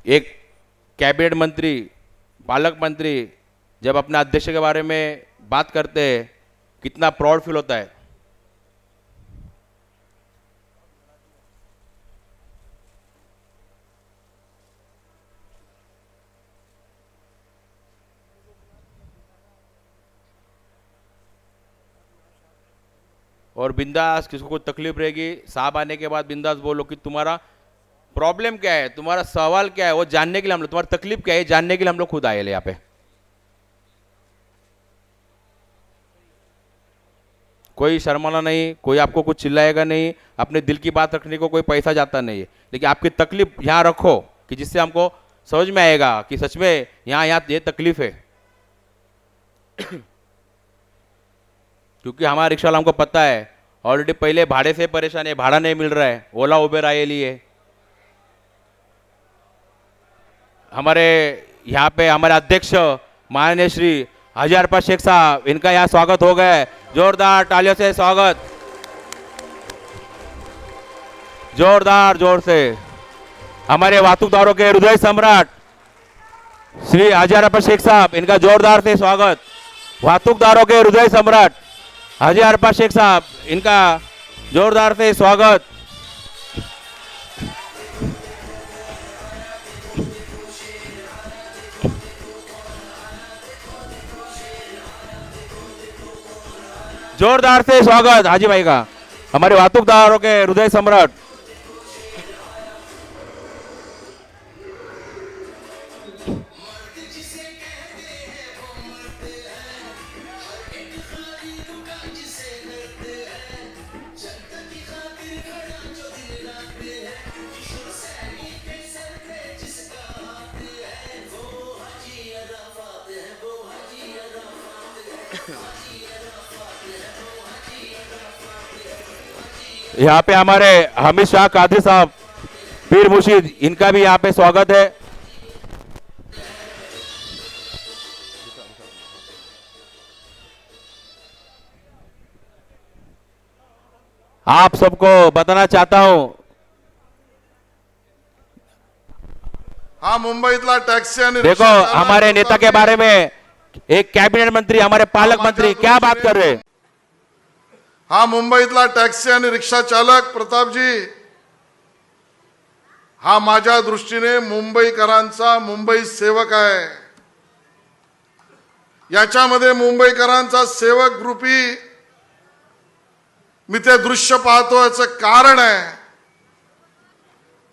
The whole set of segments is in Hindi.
एक कैबिनेट मंत्री, पालक मंत्री जब अपने अध्यक्ष के बारे में बात करते हैं कितना प्राउड फील होता है। और बिंदास, किसको कोई तकलीफ रहेगी साहब आने के बाद बिंदास बोलो कि तुम्हारा प्रॉब्लम क्या है, तुम्हारा सवाल क्या है, वो जानने के लिए हम लोग, तुम्हारी तकलीफ क्या है जानने के लिए हम लोग खुद आए हैं यहाँ पे। कोई शर्माना नहीं, कोई आपको कुछ चिल्लाएगा नहीं, अपने दिल की बात रखने को कोई पैसा जाता नहीं है, लेकिन आपकी तकलीफ यहाँ रखो कि जिससे हमको समझ में आएगा कि सच में यहाँ यहाँ ये तकलीफ है। क्योंकि हमारा रिक्शा वाला हमको पता है ऑलरेडी पहले भाड़े से परेशान है, भाड़ा नहीं मिल रहा है, ओला उबेर आए लिए। हमारे यहाँ पे हमारे अध्यक्ष माननीय श्री हाजी अरफत शेख साहब, इनका यहाँ स्वागत हो गया है, जोरदार तालियों से स्वागत, जोरदार जोर से। हमारे वाहतूकदारों के हृदय सम्राट श्री हाजी अरफत शेख साहब, इनका जोरदार से स्वागत। वाहतूकदारों के हृदय सम्राट हाजी अरफत शेख साहब, इनका जोरदार से स्वागत। जोरदार से स्वागत हाजी भाई का, हमारे वाहतूकदारों के हृदय सम्राट। यहाँ पे हमारे हामिद शाह कादरी साहब पीर मुर्शिद, इनका भी यहाँ पे स्वागत है। आप सबको बताना चाहता हूं, हा मुंबईतला टॅक्सी आणि देखो रिक्षा चालक हमारे नेता के बारे में एक कैबिनेट मंत्री, हमारे पालक मंत्री क्या बात कर रहे हैं। हा मुंबईतला टॅक्सी आणि रिक्षा चालक प्रतापजी, हा माझ्या दृष्टीने मुंबईकरांचा मुंबई सेवक आहे। याच्यामध्ये मुंबईकरांचा सेवक रूपी मी ते दृश्य पाहतो, याचं कारण आहे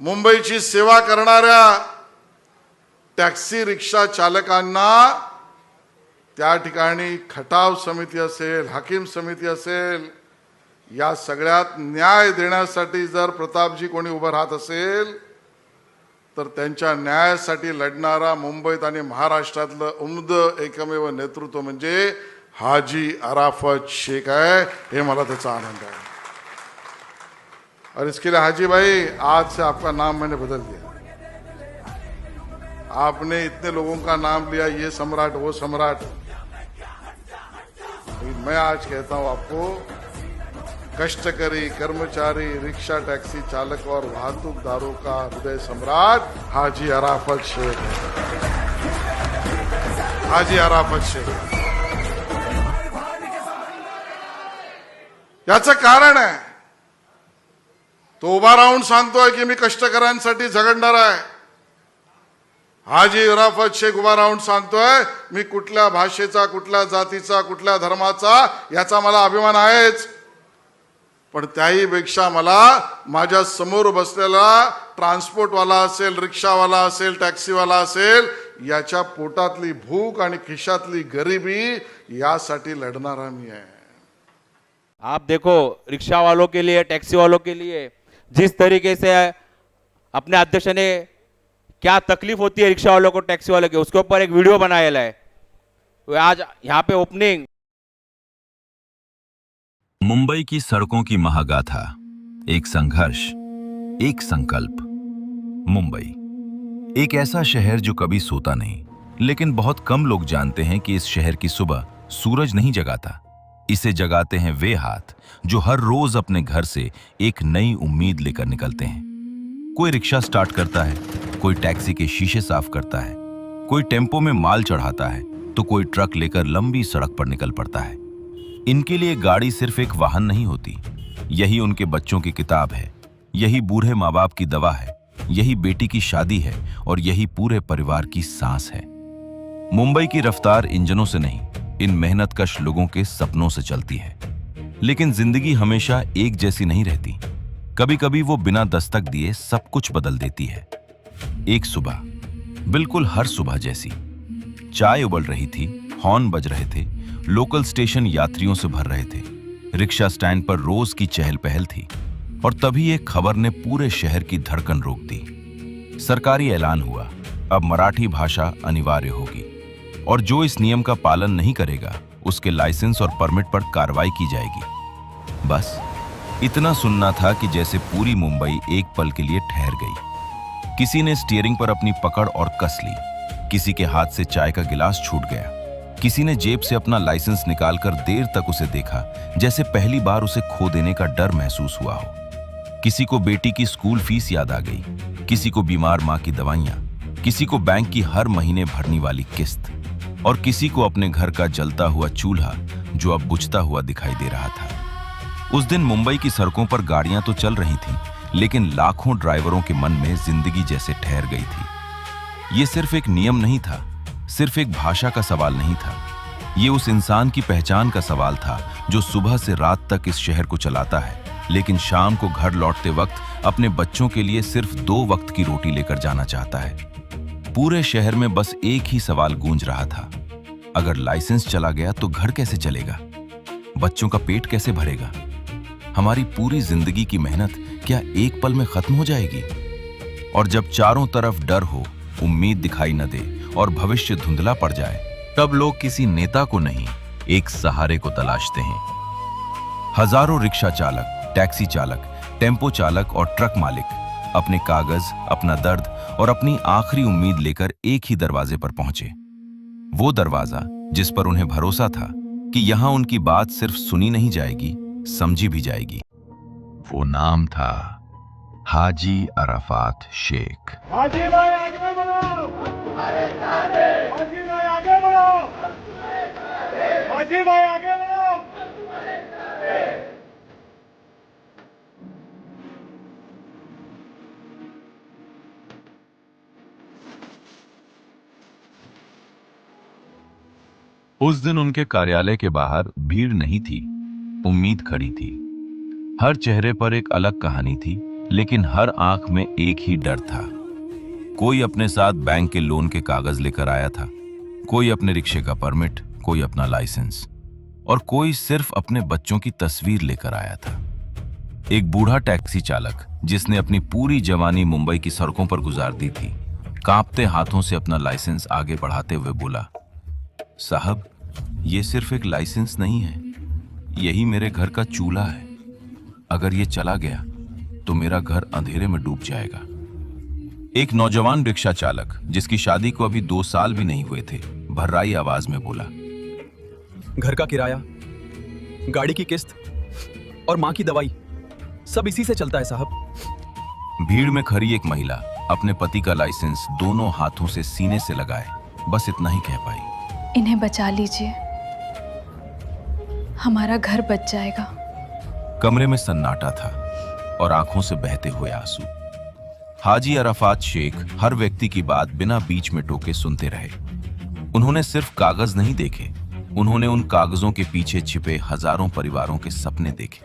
मुंबईची सेवा करणाऱ्या टॅक्सी रिक्षा चालकांना त्या ठिकाणी खटाव समिती असेल, हाकीम समिती असेल, या सगळ्यात न्याय देण्यासाठी जर प्रतापजी कोणी उभं राहत असेल तर त्यांच्या न्यायासाठी लढणारा मुंबईत आणि महाराष्ट्रातलं उम्द एकमेव नेतृत्व म्हणजे हाजी अराफत शेख है। ये मला त्याचा आनंद है और इसके लिए हाजी भाई आज से आपका नाम मैंने बदल दिया। आपने इतने लोगों का नाम लिया, ये सम्राट वो सम्राट, मैं आज कहता हूं आपको कष्टकरी कर्मचारी रिक्शा टैक्सी चालक और वाहतूकदारों का हृदय सम्राट हाजी अराफत शेख है। हाजी अराफत शेख याचं कारण आहे, तो उभा राहून सांगतोय की मी कष्टकऱ्यांसाठी झगडणार आहे। हाजी अराफत शेख उभा राहून सांगतोय मी कुठल्या भाषेचा, कुठल्या जातीचा, कुठल्या धर्माचा याचा मला अभिमान आहेच, पण त्याहीपेक्षा मला माझ्या समोर बसलेला ट्रान्सपोर्टवाला असेल, रिक्षावाला असेल, टॅक्सीवाला असेल, याच्या पोटातली भूक आणि खिशातली गरिबी यासाठी लढणारा मी आहे। आप देखो रिक्शा वालों के लिए, टैक्सी वालों के लिए जिस तरीके से अपने अध्यक्ष ने क्या तकलीफ होती है रिक्शा वालों को, टैक्सी वालों के, उसके ऊपर एक वीडियो बनाया है। वो आज यहाँ पे ओपनिंग। मुंबई की सड़कों की महागाथा, एक संघर्ष, एक संकल्प। मुंबई एक ऐसा शहर जो कभी सोता नहीं, लेकिन बहुत कम लोग जानते हैं कि इस शहर की सुबह सूरज नहीं जगाता, इसे जगाते हैं वे हाथ जो हर रोज अपने घर से एक नई उम्मीद लेकर निकलते हैं। कोई रिक्शा स्टार्ट करता है, कोई टैक्सी के शीशे साफ करता है, कोई टेम्पो में माल चढ़ाता है, तो कोई ट्रक लेकर लंबी सड़क पर निकल पड़ता है। इनके लिए गाड़ी सिर्फ एक वाहन नहीं होती, यही उनके बच्चों की किताब है, यही बूढ़े माँ बाप की दवा है, यही बेटी की शादी है और यही पूरे परिवार की सांस है। मुंबई की रफ्तार इंजनों से नहीं, इन मेहनतकश लोगों के सपनों से चलती है। लेकिन जिंदगी हमेशा एक जैसी नहीं रहती। कभी कभी वो बिना दस्तक दिए सब कुछ बदल देती है। एक सुबह, बिल्कुल हर सुबह जैसी, चाय उबल रही थी, हॉर्न बज रहे थे, लोकल स्टेशन यात्रियों से भर रहे थे, रिक्शा स्टैंड पर रोज की चहल पहल थी, और तभी एक खबर ने पूरे शहर की धड़कन रोक दी। सरकारी ऐलान हुआ, अब मराठी भाषा अनिवार्य होगी और जो इस नियम का पालन नहीं करेगा उसके लाइसेंस और परमिट पर कार्रवाई की जाएगी। बस इतना सुनना था कि जैसे पूरी मुंबई एक पल के लिए ठहर गई। किसी ने स्टीयरिंग पर अपनी पकड़ और कस ली, किसी के हाथ से चाय का गिलास छूट गया, किसी ने जेब से अपना लाइसेंस निकालकर देर तक उसे देखा, जैसे पहली बार उसे खो देने का डर महसूस हुआ हो। किसी को बेटी की स्कूल फीस याद आ गई, किसी को बीमार माँ की दवाइयाँ, किसी को बैंक की हर महीने भरने वाली किस्त, और किसी को अपने घर का जलता हुआ चूल्हा जो अब बुझता हुआ दिखाई दे रहा था। उस दिन मुंबई की सड़कों पर गाड़ियां तो चल रही थीं, लेकिन लाखों ड्राइवरों के मन में जिंदगी जैसे ठहर गई थी। ये सिर्फ एक नियम नहीं था, सिर्फ एक भाषा का सवाल नहीं था, ये उस इंसान की पहचान का सवाल था जो सुबह से रात तक इस शहर को चलाता है, लेकिन शाम को घर लौटते वक्त अपने बच्चों के लिए सिर्फ 2 वक्त की रोटी लेकर जाना चाहता है। पूरे शहर में बस एक ही सवाल गूंज रहा था, अगर लाइसेंस चला गया तो घर कैसे चलेगा, बच्चों का पेट कैसे भरेगा, हमारी पूरी जिंदगी की मेहनत क्या एक पल में खत्म हो जाएगी। और जब चारों तरफ डर हो, उम्मीद दिखाई न दे और भविष्य धुंधला पड़ जाए, तब लोग किसी नेता को नहीं, एक सहारे को तलाशते हैं। हजारों रिक्शा चालक, टैक्सी चालक, टेम्पो चालक और ट्रक मालिक अपने कागज, अपना दर्द और अपनी आखिरी उम्मीद लेकर एक ही दरवाजे पर पहुंचे। वो दरवाजा जिस पर उन्हें भरोसा था कि यहां उनकी बात सिर्फ सुनी नहीं जाएगी, समझी भी जाएगी। वो नाम था हाजी अराफात शेख। हाजी भाई आगे बढ़ो, हाजी भाई आगे बढ़ो, हाजी भाई आगे बढ़ो। उस दिन उनके कार्यालय के बाहर भीड़ नहीं थी, उम्मीद खड़ी थी। हर चेहरे पर एक अलग कहानी थी, लेकिन हर आंख में एक ही डर था। कोई अपने साथ बैंक के लोन के कागज लेकर आया था, कोई अपने रिक्शे का परमिट, कोई अपना लाइसेंस, और कोई सिर्फ अपने बच्चों की तस्वीर लेकर आया था। एक बूढ़ा टैक्सी चालक जिसने अपनी पूरी जवानी मुंबई की सड़कों पर गुजार दी थी, कांपते हाथों से अपना लाइसेंस आगे बढ़ाते हुए बोला, साहब, ये सिर्फ एक लाइसेंस नहीं है, यही मेरे घर का चूल्हा है। अगर ये चला गया तो मेरा घर अंधेरे में डूब जाएगा। एक नौजवान रिक्शा चालक जिसकी शादी को अभी 2 साल भी नहीं हुए थे, भर्राई आवाज में बोला, घर का किराया, गाड़ी की किस्त और माँ की दवाई, सब इसी से चलता है साहब। भीड़ में खड़ी एक महिला अपने पति का लाइसेंस दोनों हाथों से सीने से लगाए बस इतना ही कह पाई, इन्हें बचा लीजिए, हमारा घर बच जाएगा। कमरे में सन्नाटा था और आंखों से बहते हुए आंसू। हाजी अराफात शेख हर व्यक्ति की बात बिना बीच में टोके सुनते रहे। उन्होंने सिर्फ कागज नहीं देखे, उन्होंने उन कागजों के पीछे छिपे हजारों परिवारों के सपने देखे।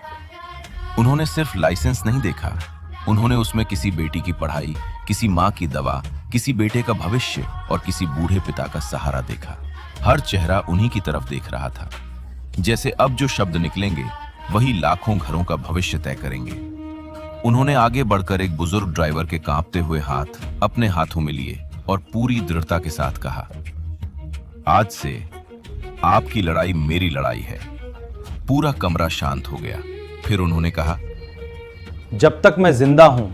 उन्होंने सिर्फ लाइसेंस नहीं देखा, उन्होंने उसमें किसी बेटी की पढ़ाई, किसी माँ की दवा, किसी बेटे का भविष्य और किसी बूढ़े पिता का सहारा देखा। हर चेहरा उन्हीं की तरफ देख रहा था, जैसे अब जो शब्द निकलेंगे वही लाखों घरों का भविष्य तय करेंगे। उन्होंने आगे बढ़कर एक बुजुर्ग ड्राइवर के कांपते हुए हाथ अपने हाथों में लिए और पूरी दृढ़ता के साथ कहा, आज से आपकी लड़ाई मेरी लड़ाई है। पूरा कमरा शांत हो गया। फिर उन्होंने कहा, जब तक मैं जिंदा हूं,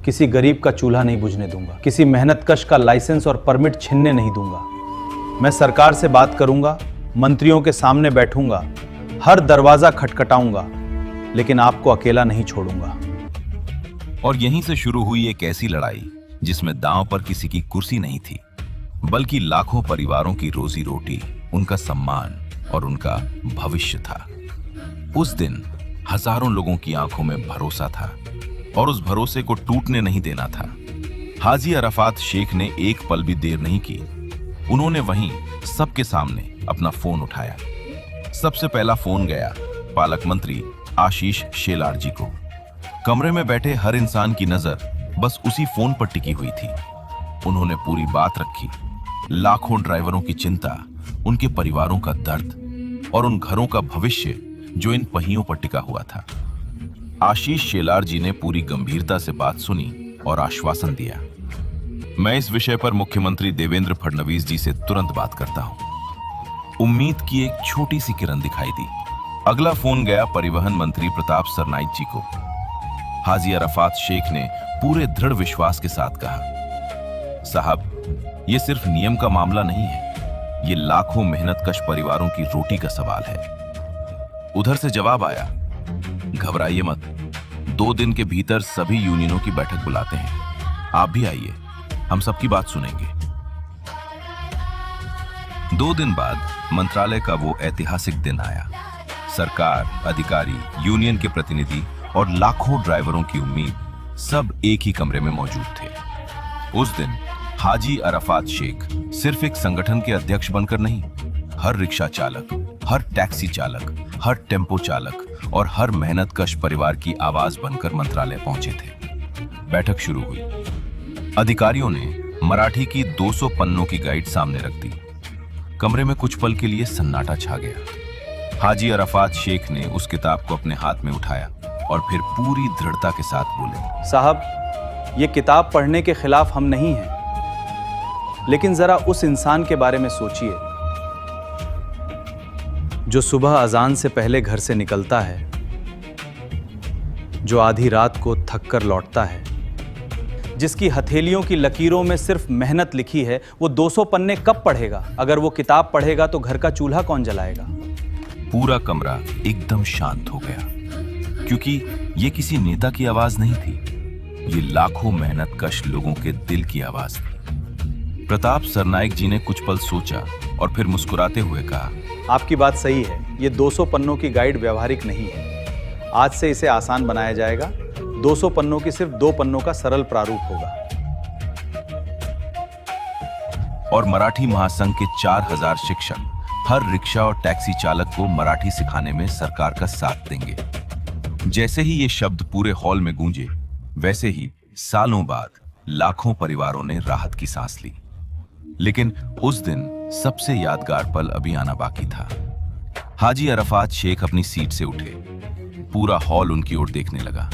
किसी गरीब का चूल्हा नहीं बुझने दूंगा, किसी मेहनतकश का लाइसेंस और परमिट छीनने नहीं दूंगा। मैं सरकार से बात करूंगा, मंत्रियों के सामने बैठूंगा, हर दरवाजा खटखटाऊंगा, लेकिन आपको अकेला नहीं छोड़ूंगा। और यहीं से शुरू हुई एक ऐसी लड़ाई जिसमें दांव पर किसी की कुर्सी नहीं थी, बल्कि लाखों परिवारों की रोजी रोटी, उनका सम्मान और उनका भविष्य था। उस दिन हजारों लोगों की आंखों में भरोसा था और उस भरोसे को टूटने नहीं देना था। हाजी अरफात शेख ने एक पल भी देर नहीं की। उन्होंने वहीं सबके सामने अपना फोन उठाया। सबसे पहला फोन गया पालक मंत्री आशीष शेलार जी को। कमरे में बैठे हर इंसान की नजर बस उसी फोन पर टिकी हुई थी। उन्होंने पूरी बात रखी, लाखों ड्राइवरों की चिंता, उनके परिवारों का दर्द और उन घरों का भविष्य जो इन पहियों पर टिका हुआ था। आशीष शेलार जी ने पूरी गंभीरता से बात सुनी और आश्वासन दिया, मैं इस विषय पर मुख्यमंत्री देवेंद्र फडणवीस जी से तुरंत बात करता हूं। उम्मीद की एक छोटी सी किरण दिखाई दी। अगला फोन गया परिवहन मंत्री प्रताप सरनाइक जी को। हाजी अरफात शेख ने पूरे दृढ़ विश्वास के साथ कहा, साहब, ये सिर्फ नियम का मामला नहीं है, ये लाखों मेहनतकश परिवारों की रोटी का सवाल है। उधर से जवाब आया, घबराइए मत, 2 दिन के भीतर सभी यूनियनों की बैठक बुलाते हैं, आप भी आइए, हम सबकी बात सुनेंगे। 2 दिन बाद मंत्रालय का वो ऐतिहासिक दिन आया। सरकार, अधिकारी, यूनियन के प्रतिनिधि और लाखों ड्राइवरों की उम्मीद सब एक ही कमरे में मौजूद थे। उस दिन हाजी अरफात शेख सिर्फ एक संगठन के अध्यक्ष बनकर नहीं, हर रिक्शा चालक, हर टैक्सी चालक, हर टेम्पो चालक और हर मेहनतकश परिवार की आवाज बनकर मंत्रालय पहुंचे थे। बैठक शुरू हुई। अधिकारियों ने मराठी की 200 पन्नों की गाइड सामने रख दी। कमरे में कुछ पल के लिए सन्नाटा छा गया। हाजी अरफात शेख ने उस किताब को अपने हाथ में उठाया और फिर पूरी दृढ़ता के साथ बोले, साहब, ये किताब पढ़ने के खिलाफ हम नहीं हैं, लेकिन जरा उस इंसान के बारे में सोचिए जो सुबह अजान से पहले घर से निकलता है, जो आधी रात को थक कर लौटता है, जिसकी हथेलियों की लकीरों में सिर्फ मेहनत लिखी है। वो 200 पन्ने कब पढ़ेगा? अगर वो किताब पढ़ेगा तो घर का चूल्हा कौन जलाएगा? पूरा कमरा एकदम शांत हो गया, क्योंकि ये किसी नेता की आवाज नहीं थी, ये लाखों मेहनतकश लोगों के दिल की आवाज थी। प्रताप सरनाइक जी ने कुछ पल सोचा और फिर मुस्कुराते हुए कहा, आपकी बात सही है, ये 200 पन्नों की गाइड व्यवहारिक नहीं है। आज से इसे आसान बनाया जाएगा। 200 पन्नों की सिर्फ 2 पन्नों का सरल प्रारूप होगा। और मराठी महासंघ के 4000 शिक्षक हर रिक्शा और टैक्सी चालक को मराठी सिखाने में सरकार का साथ देंगे। जैसे ही ये शब्द पूरे हॉल में गूंजे, वैसे ही सालों बाद लाखों परिवारों ने राहत की सांस ली। लेकिन उस दिन सबसे यादगार पल अभी आना बाकी था। हाजी अरफात शेख अपनी सीट से उठे। पूरा हॉल उनकी ओर देखने लगा।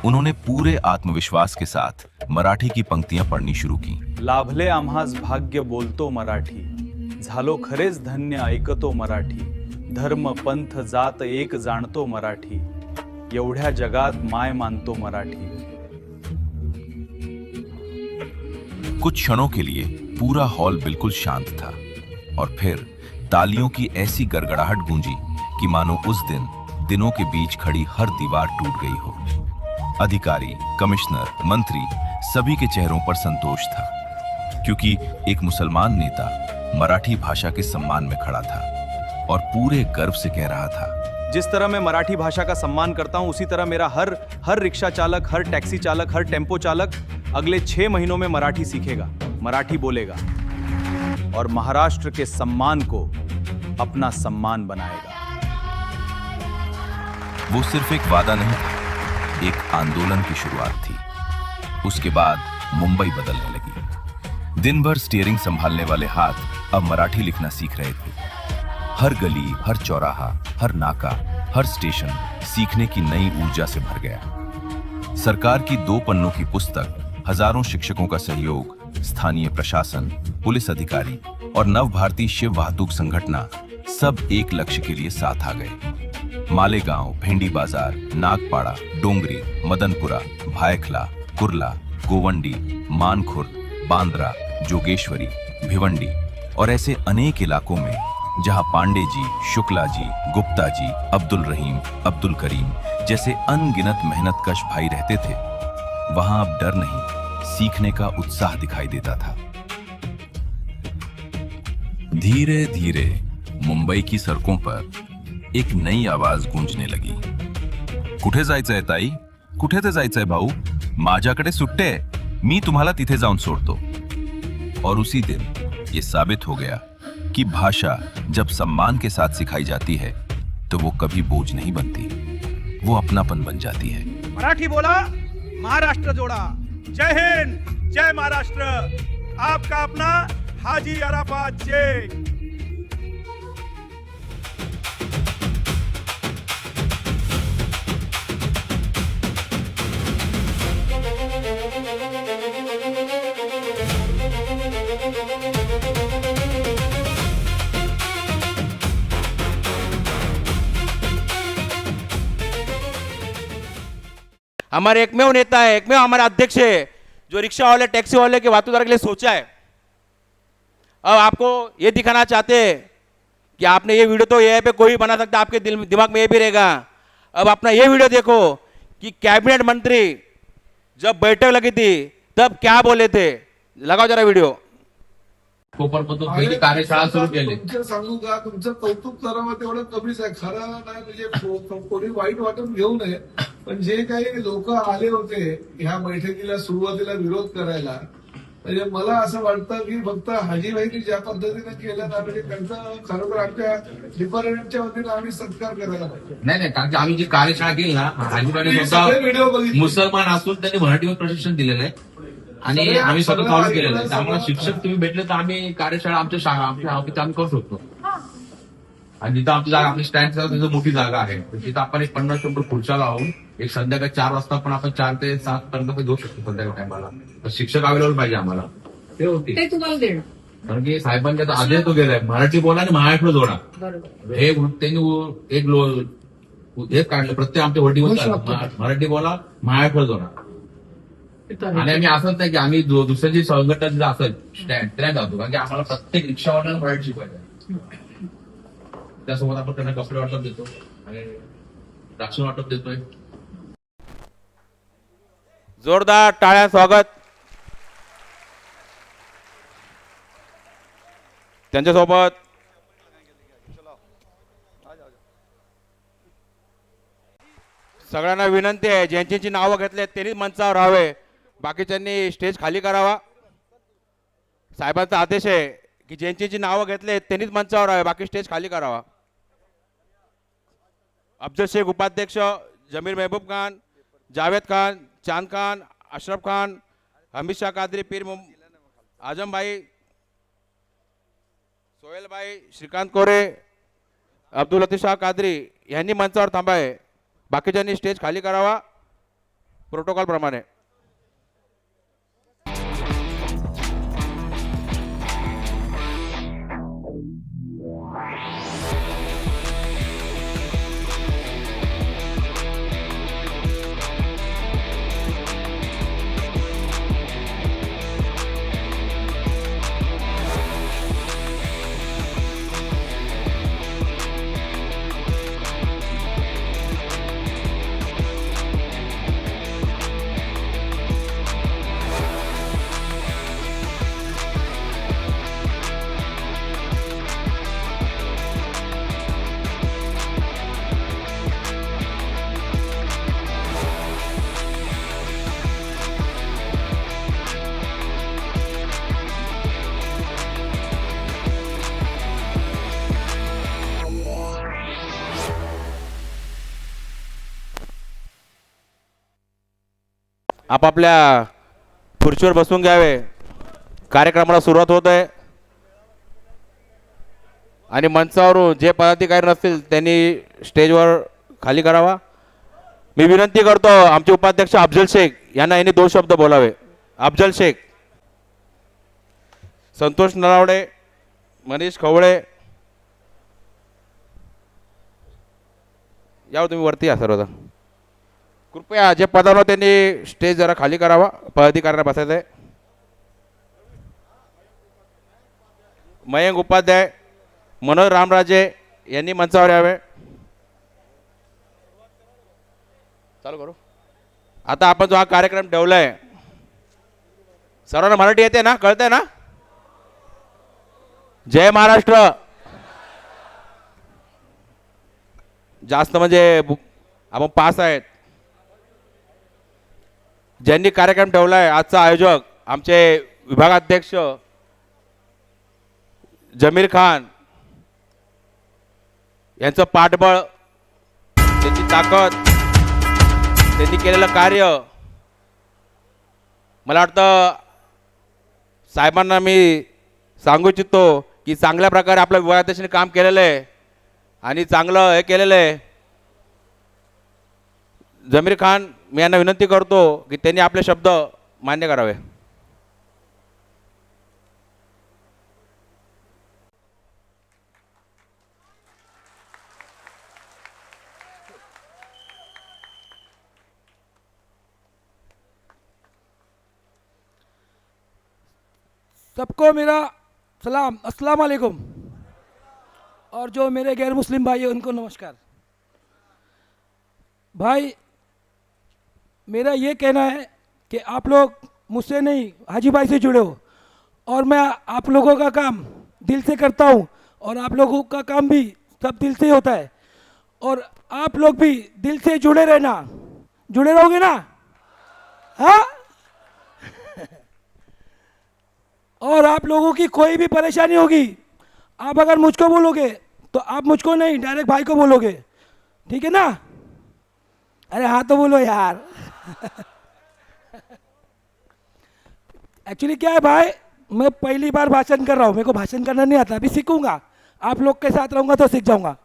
उन्होंने पूरे आत्मविश्वास के साथ मराठी की पंक्तियां पढ़नी शुरू की। लाभले आम्हास भाग्य बोलतो मराठी, झालो खरेच धन्य ऐकतो मराठी, धर्म पंथ जात एक जाणतो मराठी, एवढ्या जगात माय मानतो मराठी। कुछ क्षणों के लिए पूरा हॉल बिल्कुल शांत था और फिर तालियों की ऐसी गड़गड़ाहट गूंजी कि मानो उस दिन दिनों के बीच खड़ी हर दीवार टूट गई हो। अधिकारी, कमिश्नर, मंत्री सभी के चेहरों पर संतोष था, क्योंकि एक मुसलमान नेता मराठी भाषा के सम्मान में खड़ा था और पूरे गर्व से कह रहा था, जिस तरह मैं मराठी भाषा का सम्मान करता हूं, उसी तरह मेरा हर रिक्शा चालक, हर टैक्सी चालक, हर टेम्पो चालक अगले 6 महीनों में मराठी सीखेगा, मराठी बोलेगा और महाराष्ट्र के सम्मान को अपना सम्मान बनाएगा। वो सिर्फ एक वादा नहीं था, एक आंदोलन की शुरुआत थी। उसके बाद मुंबई बदलने लगी। दिन भर स्टीयरिंग संभालने वाले हाथ अब मराठी लिखना सीख रहे थे। हर गली, हर चौराहा, हर नाका, हर स्टेशन सीखने की नई ऊर्जा से भर गया। सरकार की 2 पन्नों की पुस्तक, हजारों शिक्षकों का सहयोग, स्थानीय प्रशासन, पुलिस अधिकारी और नव भारतीय शिव वाहतूक संगठना सब एक लक्ष्य के लिए साथ आ गए। मालेगांव, भेंडी बाजार, नागपाड़ा, डोंगरी, मदनपुरा, भायखला, कुर्ला, गोवंडी, मानखुर्द, बांद्रा, जोगेश्वरी, भिवंडी और ऐसे अनेक इलाकों में जहां पांडे जी, शुक्ला जी, गुप्ता जी, अब्दुल रहीम, अब्दुल करीम जैसे अनगिनत मेहनतकश भाई रहते थे, वहां अब डर नहीं, सीखने का उत्साह दिखाई देता था। धीरे धीरे मुंबई की सड़कों पर एक नई आवाज गूंजने लगी। कुठे जायचंय ताई? कुठे ते जायचंय भाऊ? माझ्याकडे सुट्टे आहे, मी तुम्हाला तिथे जाऊन सोडतो। और उसी दिन ये साबित हो गया कि भाषा जब सम्मान के साथ सिखाई जाती है तो वो कभी बोझ नहीं बनती, वो अपनापन बन जाती है। मराठी बोला, महाराष्ट्र जोड़ा। जय हिंद, जय महाराष्ट्र। आपका अपना हाजी अराफात शेख। हमारे एकमेव नेता है, एकमेव हमारे अध्यक्ष है जो रिक्शा वाले, टैक्सी वाले के वातुदार के लिए सोचा है। अब आपको ये दिखाना चाहते हैं कि आपने ये वीडियो तो ये पे कोई बना सकता, आपके दिमाग में ये भी रहेगा। अब अपना ये वीडियो देखो कि कैबिनेट मंत्री जब बैठक लगी थी तब क्या बोले थे। लगाओ जरा वीडियो। कोपरमधून पहिली कार्यशाळा सुरू केली। तुमचं सांगू का, तुमचं कौतुक करावं तेवढं कमीच आहे. खरं नाही म्हणजे कोणी वाईट वाटून घेऊ नये, पण जे काही लोक आले होते ह्या बैठकीला सुरुवातीला विरोध करायला, म्हणजे मला असं वाटतं की फक्त हाजीभाईंनी ज्या पद्धतीने केलं ना, म्हणजे त्यांचा खरं तर आमच्या डिपार्टमेंटच्या वतीनं आम्ही सत्कार करायला पाहिजे. नाही, कारण की आम्ही जी कार्यशाळा केली ना, हाजीबाईंनी मी सगळे व्हिडिओ स्वतः बघितले. मुसलमान असून त्यांनी मराठीवर प्रशिक्षण दिलेलं आहे आणि आम्ही स्वतः चालू केलेलं आहे। त्यामुळे शिक्षक तुम्ही भेटले तर आम्ही कार्यशाळा आमच्या ऑफिस आम्ही करू शकतो। आणि जिथं आमची जागा, आपली स्टँड तिथं मोठी जागा आहे, तर तिथं आपण एक 50-100 खुर्च्या लावून एक संध्याकाळी 4 वाजता पण आपण 4 ते 7 पर्यंत घेऊ शकतो संध्याकाळी टायमाला। तर शिक्षक अवेलेबल पाहिजे आम्हाला, ते होती ते तुम्हाला देणं. कारण की साहेबांच्या आता आदेश तो गेलाय, मराठी बोला आणि महाराष्ट्र जोडा। बरोबर. हे त्यांनी एक काढलं प्रत्येक आमच्या वडील, मराठी बोला महाराष्ट्र जोडा। आणि आम्ही असंच नाही की आम्ही दुसऱ्याची संघटना जर असेल स्टँड त्याला जातो, कारण की आम्हाला प्रत्येक रिक्षावाल्याला मराठी शिकवायचं। त्यासोबत आपण त्यांना कपडे वाटप देतो आणि राशन वाटप देतोय। जोरदार टाळ्या स्वागत त्यांच्यासोबत। सगळ्यांना विनंती आहे, ज्यांची नावं घेतले त्यांनीच मंचावर राहावे, बाकीच्यांनी स्टेज खाली करावा। साहेबांचा आदेश आहे की ज्यांची नावं घेतले त्यांनीच मंचावर राहावे, बाकी स्टेज खाली करावा। अफजल शेख उपाध्यक्ष, जमीर महबूब खान, जावेद खान, चांद खान, अशरफ खान, हमीद शाह कादरी, पीर आजम भाई, सोहेल भाई, श्रीकांत कोरे, अब्दुल लतीफ शाह कादरी यांनी मंचावर थांबावे, बाकीच्यांनी स्टेज खाली करावा प्रोटोकॉल प्रमाणे। आपापल्या खुर्चीवर बसून घ्यावे, कार्यक्रमाला सुरुवात होत आहे। आणि मंचावरून जे पदाधिकारी नसतील त्यांनी स्टेजवर खाली करावा। मी विनंती करतो आमचे उपाध्यक्ष अफजल शेख यांना 2 शब्द बोलावे। अफजल शेख, संतोष नरावडे, मनीष खवळे, यावर तुम्ही वरती या सर्वजण। कृपया जे पदावर त्यांनी स्टेज जरा खाली करावा, पदाधिकाऱ्यांना बसायचं आहे। मयंक उपाध्याय, मनोज रामराजे यांनी मंचावर यावे। चालू करू। आता आपण जो हा कार्यक्रम ठेवला आहे सर्वांना मराठी येते ना, कळतंय ना? जय महाराष्ट्र. जास्त म्हणजे आपण 5 आहेत. ज्यांनी कार्यक्रम ठेवलाय, आजचा आयोजक आमचे विभागाध्यक्ष जमीर खान यांचं पाठबळ, त्यांची ताकद, त्यांनी केलेलं कार्य, मला वाटतं साहेबांना मी सांगू इच्छितो की चांगल्या प्रकारे आपल्या विभागाध्यक्षांनी काम केलेलं आहे आणि चांगलं हे केलेलं आहे. जमीर खान, मी यांना विनंती करतो की त्यांनी आपले शब्द मान्य करावे. सबको मेरा सलाम, अस्सलाम वालेकुम, और जो मेरे गैर मुस्लिम भाई हैं उनको नमस्कार. भाई, मेरा ये कहना है कि आप लोग मुझसे नहीं, हाजी भाई से जुड़े हो, और मैं आप लोगों का काम दिल से करता हूँ, और आप लोगों का काम भी सब दिल से होता है, और आप लोग भी दिल से जुड़े रहना. जुड़े रहोगे ना? हाँ. और आप लोगों की कोई भी परेशानी होगी, आप अगर मुझको बोलोगे तो आप मुझको नहीं, डायरेक्ट भाई को बोलोगे. ठीक है ना? अरे हाँ तो बोलो यार. एक्चुअली क्या है भाई, मैं पहली बार भाषण कर रहा हूँ, मेरे को भाषण करना नहीं आता, अभी सीखूंगा. आप लोग के साथ रहूँगा तो सीख जाऊँगा,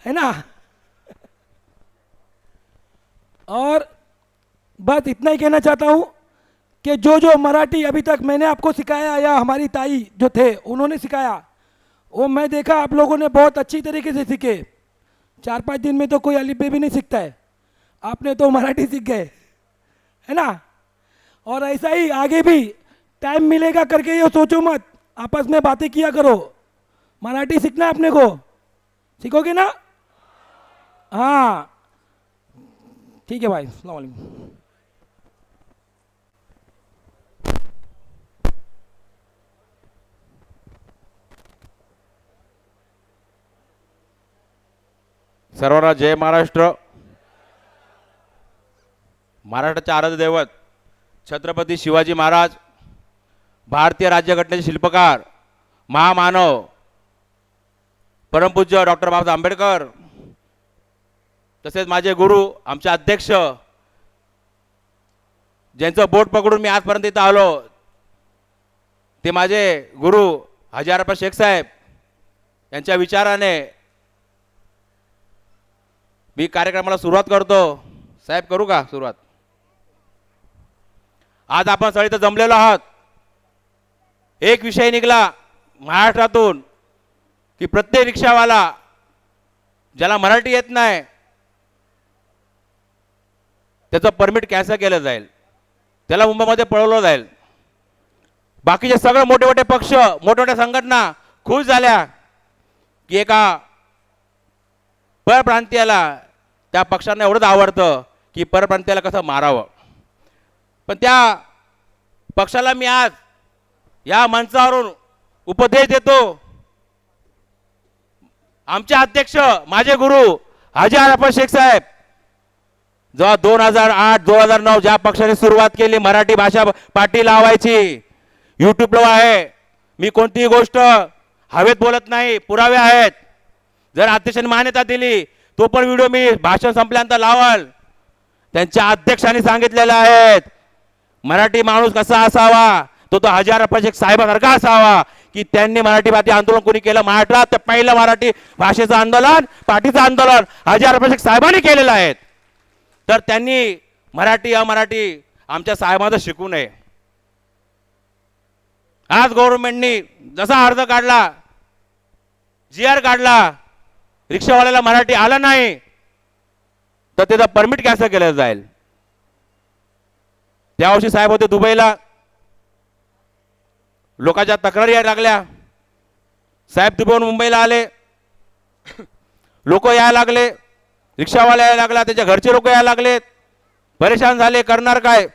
है ना? और बस इतना ही कहना चाहता हूँ कि जो जो मराठी अभी तक मैंने आपको सिखाया या हमारी ताई जो थे उन्होंने सिखाया, वो मैं देखा आप लोगों ने बहुत अच्छी तरीके से सीखे. 4-5 दिन में तो कोई अलिफ भी नहीं सीखता है, आपने तो मराठी सीख गए, है ना? और ऐसा ही आगे भी टाइम मिलेगा करके ये सोचो मत, आपस में बातें किया करो. मराठी सीखना है अपने को, सीखोगे ना? हाँ ठीक है भाई, अस्सलाम वालेकुम. सर्वांना जय महाराष्ट्र. महाराष्ट्राचे आराध्य दैवत छत्रपती शिवाजी महाराज, भारतीय राज्यघटनेचे शिल्पकार, महामानव, परमपूज्य डॉक्टर बाबासाहेब आंबेडकर, तसेच माझे गुरु, आमचे अध्यक्ष, ज्यांचं बोट पकडून मी आजपर्यंत इथं आलो, ते माझे गुरु हाजी अराफत शेख साहेब यांच्या विचाराने मी कार्यक्रमाला सुरुवात करतो. साहेब, करू का सुरुवात? आज आपण सगळे इथं जमलेलो आहात. एक विषय निघाला महाराष्ट्रातून की प्रत्येक रिक्षावाला ज्याला मराठी येत नाही त्याचं परमिट कॅन्सल केलं जाईल, त्याला मुंबईमध्ये पळवलं जाईल. बाकीचे सगळे मोठे मोठे पक्ष, मोठमोठ्या संघटना खुश झाल्या की एका परप्रांतीयाला, त्या पक्षांना एवढंच आवडतं की परप्रांतीयाला कसं मारावं. पण त्या पक्षाला मी आज या मंचावरून उपदेश देतो. आमचे अध्यक्ष, माझे गुरु हाजी अराफत शेख साहेब, जेव्हा 2008-2009 ज्या पक्षाने सुरुवात केली मराठी भाषा पाठी लावायची, यूट्यूबला आहे, मी कोणतीही गोष्ट हवेत बोलत नाही, पुरावे आहेत. जर अध्यक्षांनी मान्यता दिली तो पण व्हिडिओ मी भाषण संपल्यानंतर लावाल. त्यांच्या अध्यक्षांनी सांगितलेलं आहे मराठी माणूस कसा असावा, तो हाजी अराफत शेख साहेबांसारखा असावा, की त्यांनी मराठी भाषा आंदोलन कोणी केलं महाराष्ट्रात, तर पहिलं मराठी भाषेचं आंदोलन, पाठीचं आंदोलन हाजी अराफत शेख साहेबांनी केलेलं आहे. तर त्यांनी मराठी अमराठी आमच्या साहेबांना शिकू नये. आज गव्हर्नमेंटनी जसा अर्ज काढला, GR काढला, रिक्षावाल्याला मराठी आलं नाही तर त्याचं परमिट कॅन्सल केलं जाईल. त्या वर्षी साहेब होते दुबईला, लोकांच्या तक्रारी यायला लागल्या, साहेब दुबईहून मुंबईला आले, लोक यायला लागले, रिक्षावाले यायला लागला, त्याच्या घरचे लोक यायला लागले, परेशान झाले, करणार काय.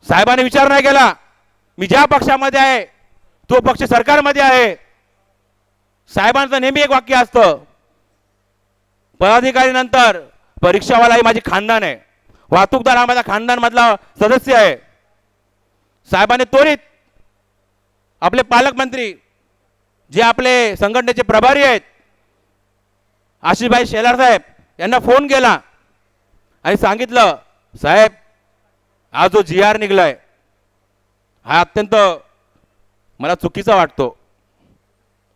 साहेबांनी विचार नाही केला मी ज्या पक्षामध्ये आहे तो पक्ष सरकारमध्ये आहे. साहेबांचं नेहमी एक वाक्य असतं, पदाधिकारी नंतर परीक्षावाला ही माझी खानदान आहे, वाहतूकदार हा माझा खानदान मधला सदस्य आहे. साहेबांनी त्वरित आपले पालकमंत्री जे आपले संघटनेचे प्रभारी आहेत आशिषभाई शेलार साहेब यांना फोन केला आणि सांगितलं, साहेब हा जो GR निघलाय हा अत्यंत मला चुकीचा वाटतो,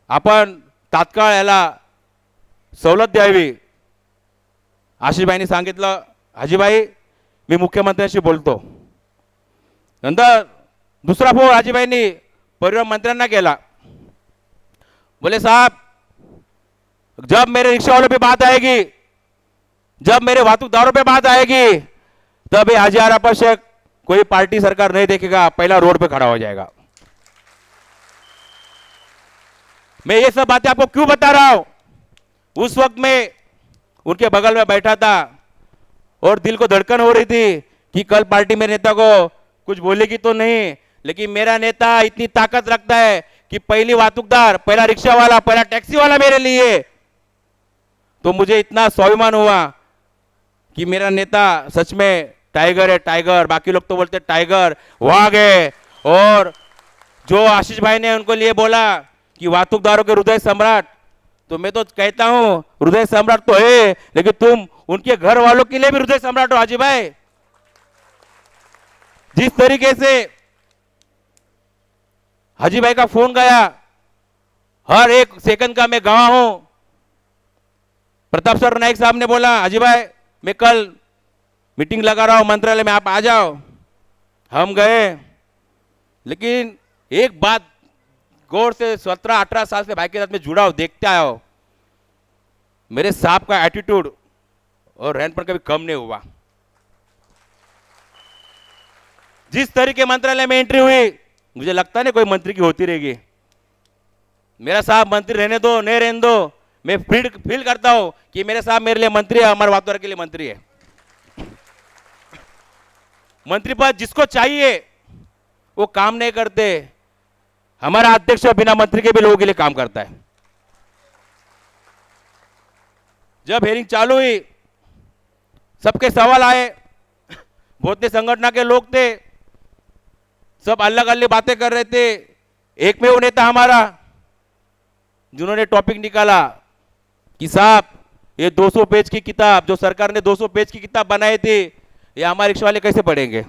आपण तात्काळ याला सवलत द्यावी. आशिषभाईंनी सांगितलं, हाजीभाई मी मुख्यमंत्र्यांशी बोलतो. नंतर दुसरा फोन हाजीभाईंनी परिवहन मंत्र्यांना केला. बोले साहब जब मेरे रिक्शा वालों पे बात आएगी, जब मेरे वाहतूकदारों पे बात आएगी, तब ये हाजी आराफत शेख कोई पार्टी सरकार नहीं देखेगा, पहला रोड पे खड़ा हो जाएगा. मैं ये सब बातें आपको क्यों बता रहा हूं? उस वक्त मैं उनके बगल में बैठा था और दिल को धड़कन हो रही थी कि कल पार्टी में नेता को कुछ बोलेगी तो नहीं, लेकिन मेरा नेता इतनी ताकत रखता है कि पहली वाहतूकदार, पहला रिक्शा वाला, पहला टैक्सी वाला मेरे लिए. तो मुझे इतना स्वाभिमान हुआ कि मेरा नेता सच में टाइगर है, टाइगर. बाकी लोग तो बोलते टाइगर, वाघ है. और जो आशीष भाई ने उनको लिए बोला कि वाहतूकदारों के हृदय सम्राट, तो मैं तो कहता हूं हृदय सम्राट तो है, लेकिन तुम उनके घर वालों के लिए भी हृदय सम्राट हो हाजी भाई. जिस तरीके से हाजी भाई का फोन गया, हर एक सेकंड का मैं गवाह हूं. प्रताप सर नाइक साहब ने बोला, हाजी भाई मैं कल मीटिंग लगा रहा हूं मंत्रालय में, आप आ जाओ. हम गए, लेकिन एक बात गौर से 17-18 साल से भाई के साथ में जुड़ा हूं, देखते आया हूं, मेरे साहब का एटीट्यूड और रहन पर कभी कम नहीं हुआ. जिस तरीके मंत्रालय में एंट्री हुई, मुझे लगता नहीं कोई मंत्री की होती रहेगी. मेरा साहब मंत्री रहने दो, नहीं रहने दो, मैं फील करता हूं कि मेरे साहब मेरे लिए मंत्री है, हमारे वाहतूक के लिए मंत्री है. मंत्री पद जिसको चाहिए वो काम नहीं करते. हमारा अध्यक्ष बिना मंत्री के भी लोगों के लिए काम करता है. जब हेयरिंग चालू हुई, सबके सवाल आए, बहुत से संगठन के लोग थे, सब अलग अलग बातें कर रहे थे. एक में वो नेता हमारा जिन्होंने टॉपिक निकाला कि साहब ये 200 पेज की किताब, जो सरकार ने 200 पेज की किताब बनाई थी, ये हमारे रिक्शा वाले कैसे पढ़ेंगे.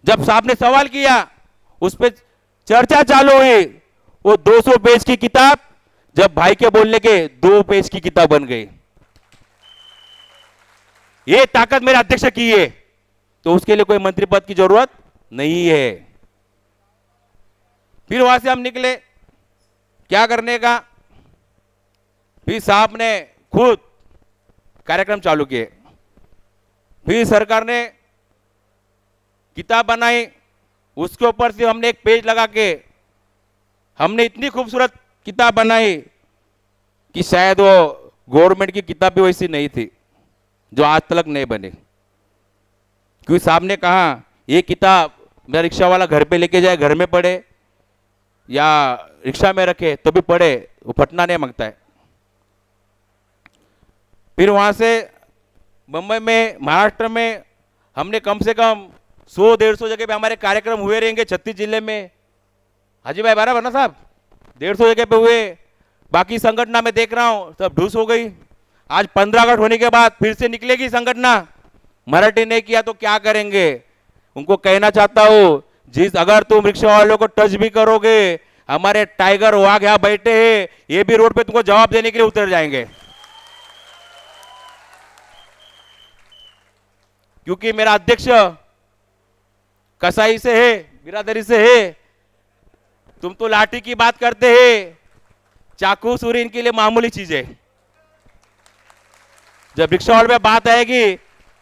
जब साहब ने सवाल किया, उस पर चर्चा चालू हुई. वो 200 पेज की किताब जब भाई के बोलने के 2 पेज की किताब बन गई. ये ताकत मेरे अध्यक्ष की है, तो उसके लिए कोई मंत्री पद की जरूरत नहीं है. फिर वहां से हम निकले, क्या करने का. फिर साहब ने खुद कार्यक्रम चालू किए. फिर सरकार ने किताब बनाई, उसके ऊपर से हमने एक पेज लगा के हमने इतनी खूबसूरत किताब बनाई कि शायद वो गवर्नमेंट की किताब भी वैसी नहीं थी, जो आज तक नहीं बनी. क्योंकि साहब ने कहा ये किताब मेरा रिक्शा वाला घर पे लेके जाए, घर में पढ़े या रिक्शा में रखे तो भी पढ़े, वो फटना नहीं मांगता है. फिर वहां से मुंबई में, महाराष्ट्र में हमने कम से कम 100-150 जगह पे हमारे कार्यक्रम हुए रहेंगे 36 जिले में. हाजी भाई बराबर ना साहब, 150 जगह पे हुए. बाकी संगठना में देख रहा हूं सब ढूस हो गई. आज 15 अगस्त होने के बाद फिर से निकलेगी संगठना. मराठी नहीं किया तो क्या करेंगे. उनको कहना चाहता हूं, जिस अगर तुम रिक्शा वालों को टच भी करोगे, हमारे टाइगर वाघ यहां बैठे हैं, ये भी रोड पे तुमको जवाब देने के लिए उतर जाएंगे. क्योंकि मेरा अध्यक्ष कसाई से है, बिरादरी से है. तुम तो लाठी की बात करते हैं, चाकू सूरी इनके लिए मामूली चीज है. जब रिक्शा वालों में बात आएगी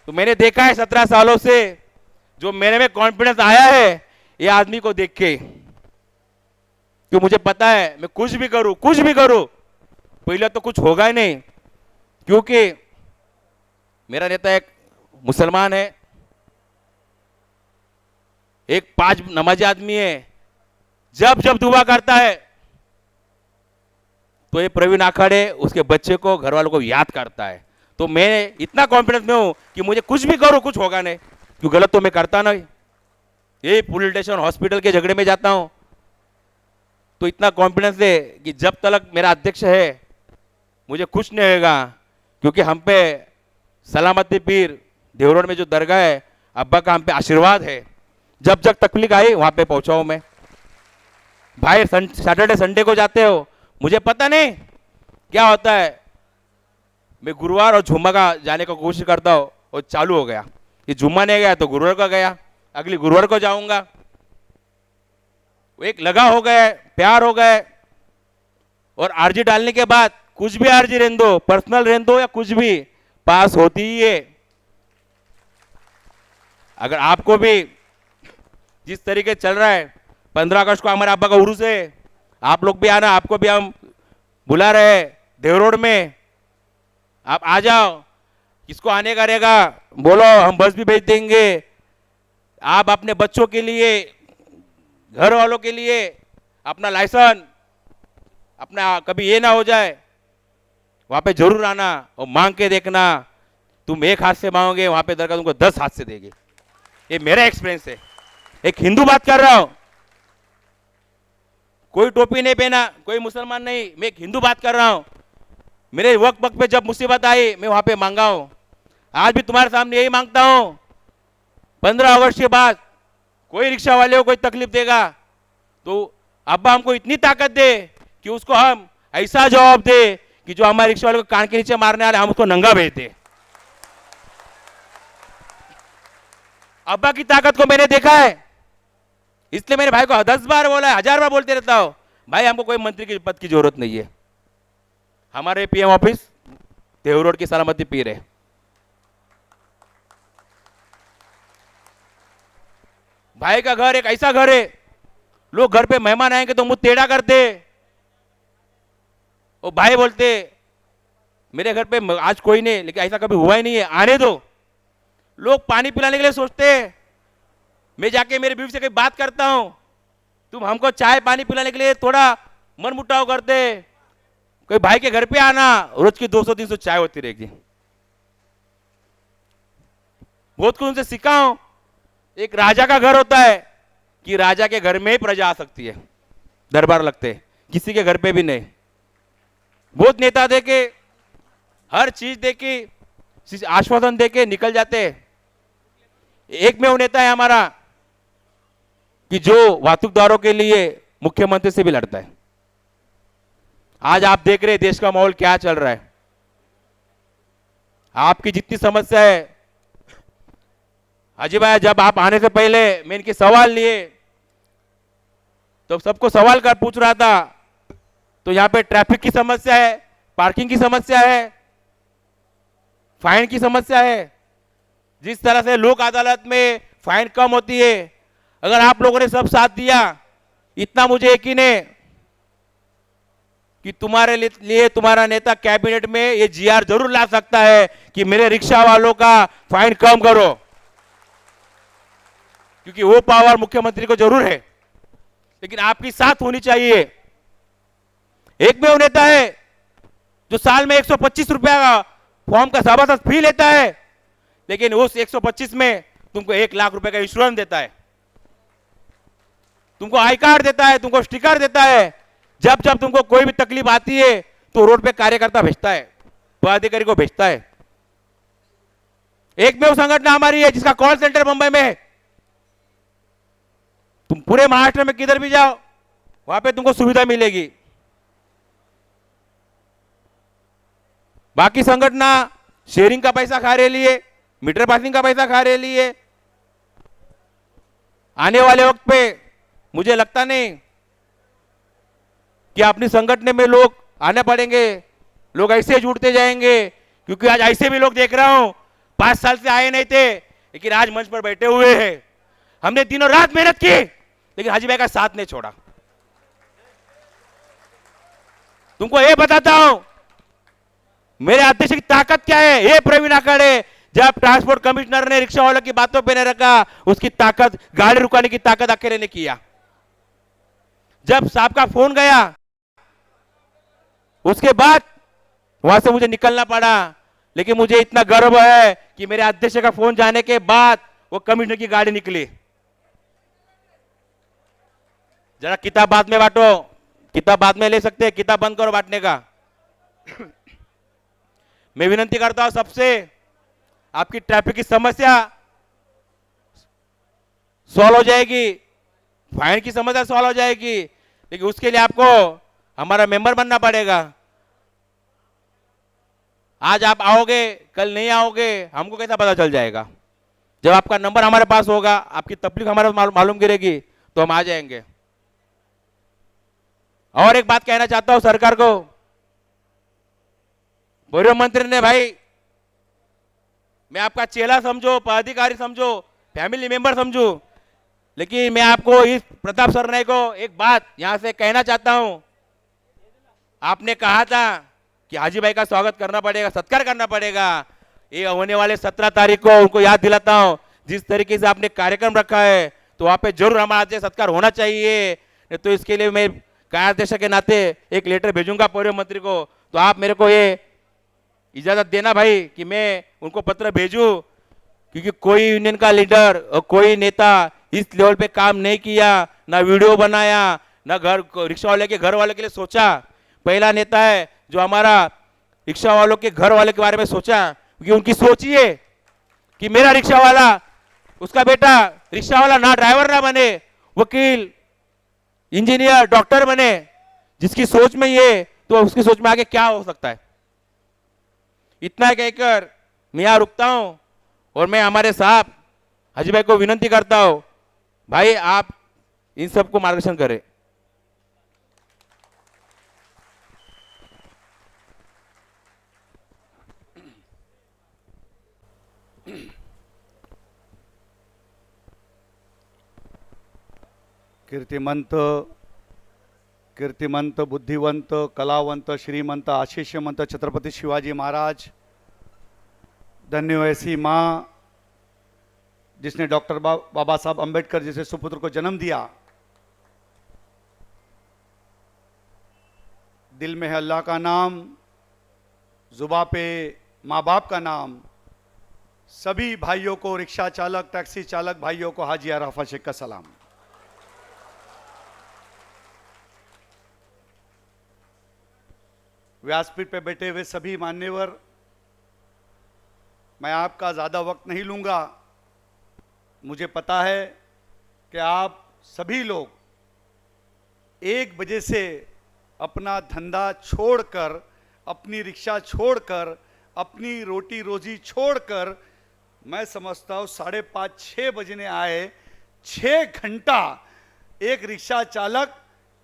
तो मैंने देखा है 17 सालों से, जो मेरे में कॉन्फिडेंस आया है ये आदमी को देख के. क्यों मुझे पता है मैं कुछ भी करूं पहले तो कुछ होगा ही नहीं. क्योंकि मेरा नेता एक मुसलमान है, एक 5 नमाजी आदमी है, जब जब दुआ करता है तो ये प्रवीण आखाड़े उसके बच्चे को, घर वालों को याद करता है। तो मैं इतना कॉन्फिडेंस में हूं कि मुझे कुछ भी करो कुछ होगा नहीं, क्यों गलत तो मैं करता नहीं। ये पुलिस स्टेशन हॉस्पिटल के झगड़े में जाता हूं तो इतना कॉन्फिडेंस है कि जब तक मेरा अध्यक्ष है मुझे कुछ नहीं होगा, क्योंकि हम पे सलामती पीर देवरोड में जो दरगाह है, अब्बा का हम पे आशीर्वाद है। जब जब तकलीफ आई वहां पे पहुंचा हूं मैं। भाई सैटरडे संडे को जाते हो, मुझे पता नहीं क्या होता है, मैं गुरुवार और जुम्मा का जाने की कोशिश करता हूँ और चालू हो गया। ये जुम्मा नहीं गया तो गुरुवार को गया, अगली गुरुवार को जाऊंगा। एक लगा हो गए, प्यार हो गए। और आरजी डालने के बाद कुछ भी आरजी रहने दो, पर्सनल रहने दो या कुछ भी, पास होती ही है। अगर आपको भी जिस तरीके चल रहा है, 15 अगस्त को हमारे अब्बा का उर्स है, आप लोग भी आना, आपको भी हम बुला रहे हैं देवरोड में, आप आ जाओ। किसको आने का रहेगा बोलो, हम बस भी भेज देंगे। आप अपने बच्चों के लिए, घर वालों के लिए अपना लाइसेंस, अपना कभी ये ना हो जाए, वहां पे जरूर आना और मांग के देखना। तुम एक हाथ से मांगोगे, वहां पे दरगाह तुमको 10 हाथ से देगी। ये मेरा एक्सपीरियंस है। एक हिंदू बात कर रहा हूं, कोई टोपी नहीं पहना, कोई मुसलमान नहीं, मैं एक हिंदू बात कर रहा हूं। मेरे वक्त पे जब मुसीबत आई मैं वहां पे मांगा हूं, आज भी तुम्हारे सामने यही मांगता हूं। 15 अगस्त के बाद कोई रिक्शा वाले को कोई तकलीफ देगा तो अब्बा हमको इतनी ताकत दे कि उसको हम ऐसा जवाब दे कि जो हमारे रिक्शा वाले को कान के नीचे मारने वाले हम उसको नंगा भेज दे। अब्बा की ताकत को मैंने देखा है, इसलिए मेरे भाई को 10 बार बोला है, 1000 बार बोलते रहता हूं, भाई हमको कोई मंत्री के पद की जरूरत नहीं है। हमारे पीएम ऑफिस देवरोड की सलामती पीर है। भाई का घर एक ऐसा घर है, लोग घर पे मेहमान आएंगे तो मुंह टेढ़ा करते, और भाई बोलते मेरे घर पे आज कोई नहीं, लेकिन ऐसा कभी हुआ ही नहीं है, आने दो। लोग पानी पिलाने के लिए सोचते, मैं जाके मेरी बीवी से कहीं बात करता हूं, तुम हमको चाय पानी पिलाने के लिए थोड़ा मन मुटाव करते, कोई भाई के घर पे आना, रोज की 200-300 चाय होती रहेगी। बहुत कुछ उनसे सीखा हूं। एक राजा का घर होता है कि राजा के घर में ही प्रजा आ सकती है, दरबार लगते, किसी के घर पे भी नहीं। बहुत नेता देके, हर चीज देके, आश्वासन देके निकल जाते। एक में वो नेता है हमारा कि जो वाहतूकदारों के लिए मुख्यमंत्री से भी लड़ता है। आज आप देख रहे हैं देश का माहौल क्या चल रहा है। आपकी जितनी समस्या है, हाजी भाई जब आप आने से पहले मैं इनके सवाल लिए तो सबको सवाल कर पूछ रहा था, तो यहाँ पे ट्रैफिक की समस्या है, पार्किंग की समस्या है, फाइन की समस्या है। जिस तरह से लोक अदालत में फाइन कम होती है, अगर आप लोगों ने सब साथ दिया, इतना मुझे यकीन है कि तुम्हारे लिए तुम्हारा नेता कैबिनेट में ये जीआर जरूर ला सकता है कि मेरे रिक्शा वालों का फाइन कम करो, क्योंकि वो पावर मुख्यमंत्री को जरूर है, लेकिन आपकी साथ होनी चाहिए। एक में वो नेता है जो साल में 125 रुपया का फॉर्म का सभासद फी लेता है, लेकिन उस 125 में तुमको 1 लाख रुपए का इंश्योरेंस देता है, तुमको आई कार्ड देता है, तुमको स्टिकर देता है। जब जब तुमको कोई भी तकलीफ आती है तो रोड पे कार्यकर्ता भेजता है, पदाधिकारी को भेजता है। एक में वो संगठन हमारी है जिसका कॉल सेंटर मुंबई में है। तुम पूरे महाराष्ट्र में किधर भी जाओ, वहां पे तुमको सुविधा मिलेगी। बाकी संगठन शेयरिंग का पैसा खा रहे लिए, मीटर पासिंग का पैसा खा रहे लिए। आने वाले वक्त पे मुझे लगता नहीं कि अपनी संगठन में लोग आने पड़ेंगे, लोग ऐसे जुड़ते जाएंगे, क्योंकि आज ऐसे भी लोग देख रहा हूं 5 साल से आए नहीं थे, लेकिन आज मंच पर बैठे हुए हैं। हमने दिनों रात मेहनत की, लेकिन हाजी भाई का साथ नहीं छोड़ा। तुमको ये बताता हूं मेरे अध्यक्ष की ताकत क्या है। ये प्रवीण आखाड़े जब ट्रांसपोर्ट कमिश्नर ने रिक्शा वालों की बातों पे नहीं रखा, उसकी ताकत, गाड़ी रुकाने की ताकत अकेले ने किया। जब साहब का फोन गया, उसके बाद वहां से मुझे निकलना पड़ा, लेकिन मुझे इतना गर्व है कि मेरे अध्यक्ष का फोन जाने के बाद वो कमिश्नर की गाड़ी निकली। जरा किताब बाद में बांटो, किताब बाद में ले सकते हैं, किताब बंद करो बांटने का। मैं विनती करता हूं सबसे, आपकी ट्रैफिक की समस्या सॉल्व हो जाएगी, फाइन की समस्या सॉल्व हो जाएगी, लेकिन उसके लिए आपको हमारा मेंबर बनना पड़ेगा। आज आप आओगे, कल नहीं आओगे, हमको कैसा पता चल जाएगा? जब आपका नंबर हमारे पास होगा, आपकी तकलीफ हमारे मालूम गिरेगी, तो हम आ जाएंगे। और एक बात कहना चाहता हूं सरकार को, पूर्व मंत्री ने, भाई मैं आपका चेला समझो, पदाधिकारी समझो, फैमिली मेंबर समझो, लेकिन मैं आपको इस प्रताप सरनाई को एक बात यहां से कहना चाहता हूं। आपने कहा था कि हाजी भाई का स्वागत करना पड़ेगा, सत्कार करना पड़ेगा। ये होने वाले 17 तारीख को उनको याद दिलाता हूं, जिस तरीके से आपने कार्यक्रम रखा है, तो वहां पे जरूर हमारा सत्कार होना चाहिए। तो इसके लिए मैं कार्याध्यक्ष के नाते एक लेटर भेजूंगा पूर्व मंत्री को, तो आप मेरे को ये इजाजत देना भाई कि मैं उनको पत्र भेजूं, क्योंकि कोई यूनियन का लीडर और कोई नेता इस लेवल पे काम नहीं किया, ना वीडियो बनाया, ना घर रिक्शा वाले के घर वाले के लिए सोचा। पहला नेता है जो हमारा रिक्शा वालों के घर वाले के बारे में सोचा, क्योंकि उनकी सोच ये कि मेरा रिक्शा वाला, उसका बेटा रिक्शा वाला ना ड्राइवर ना बने, वकील, इंजीनियर, डॉक्टर बने। जिसकी सोच में ये, तो उसकी सोच में आगे क्या हो सकता है। इतना कहकर मैं यहां रुकता हूं और मैं हमारे साहब हाजी भाई को विनती करता हूं, भाई आप इन सबको मार्गदर्शन करें। कीर्तिमंत, बुद्धिवंत, कलावंत, श्रीमंत, आशीष्यमंत छत्रपति शिवाजी महाराज, धन्य ऐसी माँ जिसने डॉक्टर बाबा साहब अंबेडकर जैसे सुपुत्र को जन्म दिया। दिल में है अल्लाह का नाम, जुबा पे माँ बाप का नाम। सभी भाइयों को, रिक्शा चालक, टैक्सी चालक भाइयों को हाजी अराफा शेख का सलाम। व्यासपीठ पे बैठे हुए सभी मान्यवर, मैं आपका ज़्यादा वक्त नहीं लूँगा। मुझे पता है कि आप सभी लोग 1 बजे से अपना धंधा छोड़कर, अपनी रिक्शा छोड़कर, अपनी रोटी रोजी छोड़कर, मैं समझता हूँ 5:30-6 बजने आए। 6 घंटा एक रिक्शा चालक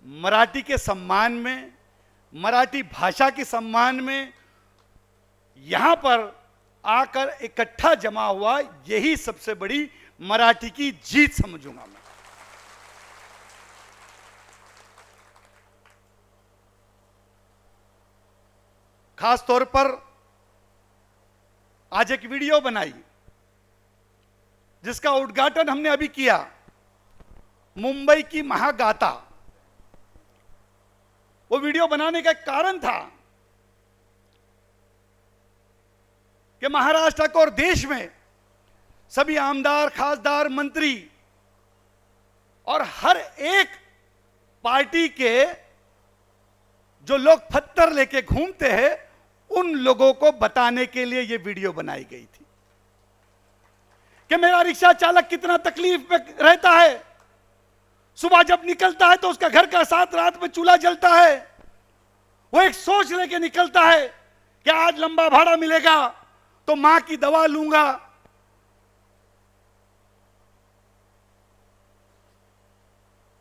मराठी के सम्मान में, मराठी भाषा के सम्मान में यहाँ पर आकर इकट्ठा जमा हुआ। यही सबसे बड़ी मराठी की जीत समझूंगा मैं। खास तौर पर आज एक वीडियो बनाई जिसका उद्घाटन हमने अभी किया, मुंबई की महागाथा। वो वीडियो बनाने का एक कारण था कि महाराष्ट्र को और देश में सभी आमदार, खासदार, मंत्री और हर एक पार्टी के जो लोग पत्थर लेके घूमते हैं, उन लोगों को बताने के लिए यह वीडियो बनाई गई थी कि मेरा रिक्शा चालक कितना तकलीफ में रहता है। सुबह जब निकलता है तो उसका घर का साथ रात में चूल्हा जलता है। वो एक सोच लेके निकलता है कि आज लंबा भाड़ा मिलेगा तो मां की दवा लूंगा,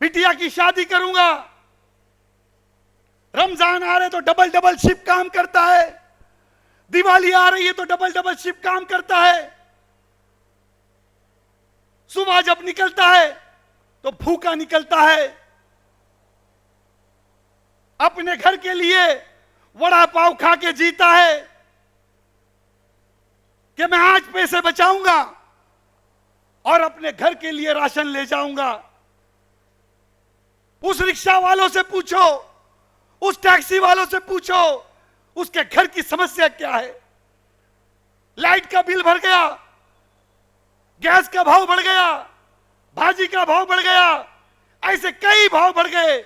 बिटिया की शादी करूंगा, रमजान आ रहे तो डबल डबल शिफ्ट काम करता है, दिवाली आ रही है तो डबल डबल शिफ्ट काम करता है। सुबह जब निकलता है तो भूखा निकलता है। अपने घर के लिए वड़ा पाव खा के जीता है कि मैं आज पैसे बचाऊंगा और अपने घर के लिए राशन ले जाऊंगा। उस रिक्शा वालों से पूछो, उस टैक्सी वालों से पूछो, उसके घर की समस्या क्या है। लाइट का बिल बढ़ गया, गैस का भाव बढ़ गया, भाजी का भाव बढ़ गया, ऐसे कई भाव बढ़ गए।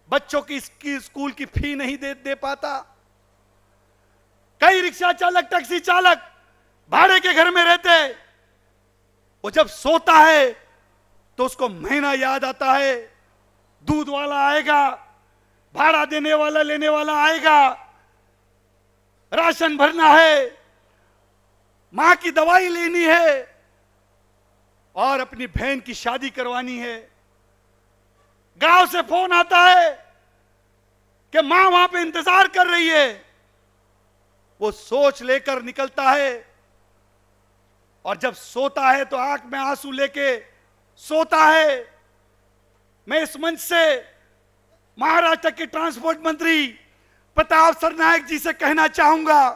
बच्चों की स्कूल की फी नहीं दे पाता। कई रिक्शा चालक, टैक्सी चालक भाड़े के घर में रहते, वो जब सोता है तो उसको महीना याद आता है। दूध वाला आएगा, भाड़ा देने वाला, लेने वाला आएगा, राशन भरना है, मां की दवाई लेनी है और अपनी बहन की शादी करवानी है। गांव से फोन आता है कि मां वहां पे इंतजार कर रही है। वो सोच लेकर निकलता है और जब सोता है तो आंख में आंसू लेके सोता है। मैं इस मंच से महाराष्ट्र के ट्रांसपोर्ट मंत्री प्रताप सरनायक जी से कहना चाहूंगा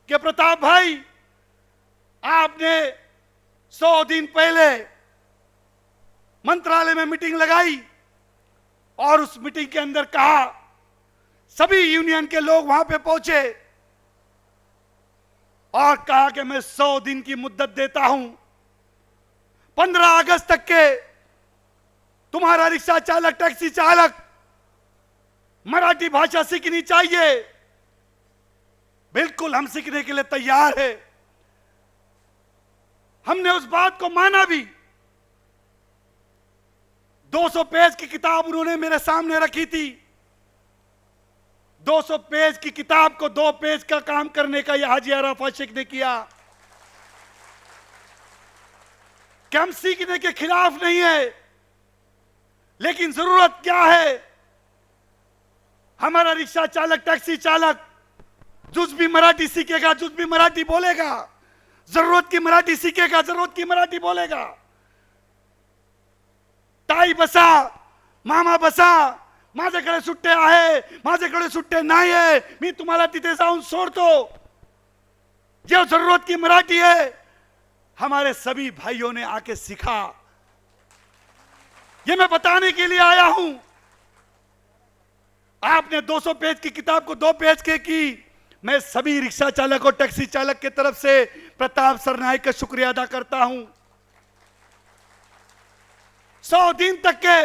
कि प्रताप भाई, आपने 100 दिन पहले मंत्रालय में मीटिंग लगाई और उस मीटिंग के अंदर कहा, सभी यूनियन के लोग वहां पे पहुंचे और कहा कि मैं 100 दिन की मुद्दत देता हूं, 15 अगस्त तक के तुम्हारा रिक्शा चालक, टैक्सी चालक मराठी भाषा सीखनी चाहिए। बिल्कुल हम सीखने के लिए तैयार है। हमने उस बात को माना भी। 200 पेज की किताब उन्होंने मेरे सामने रखी थी। 200 पेज की किताब को 2 पेज का काम करने का यह हाजी अराफात शेख ने किया। कि हम सीखने के खिलाफ नहीं है, लेकिन जरूरत क्या है। हमारा रिक्शा चालक, टैक्सी चालक जुज भी मराठी सीखेगा, जुज भी मराठी बोलेगा, जरूरत की मराठी सीखेगा, जरूरत की मराठी बोलेगा। ताई बसा, मामा बसा, माझ्याकडे सुट्टे आहे, माझ्याकडे सुट्टे नाही आहे, मी तुम्हाला तिथे जाऊन सोडतो। जो जरूरत की मराठी है हमारे सभी भाइयों ने आके सीखा। ये मैं बताने के लिए आया हूं। आपने 200 पेज की किताब को 2 पेज के की। मैं सभी रिक्शा चालक और टैक्सी चालक के तरफ से प्रताप सरनायक का शुक्रिया अदा करता हूं। 100 दिन तक के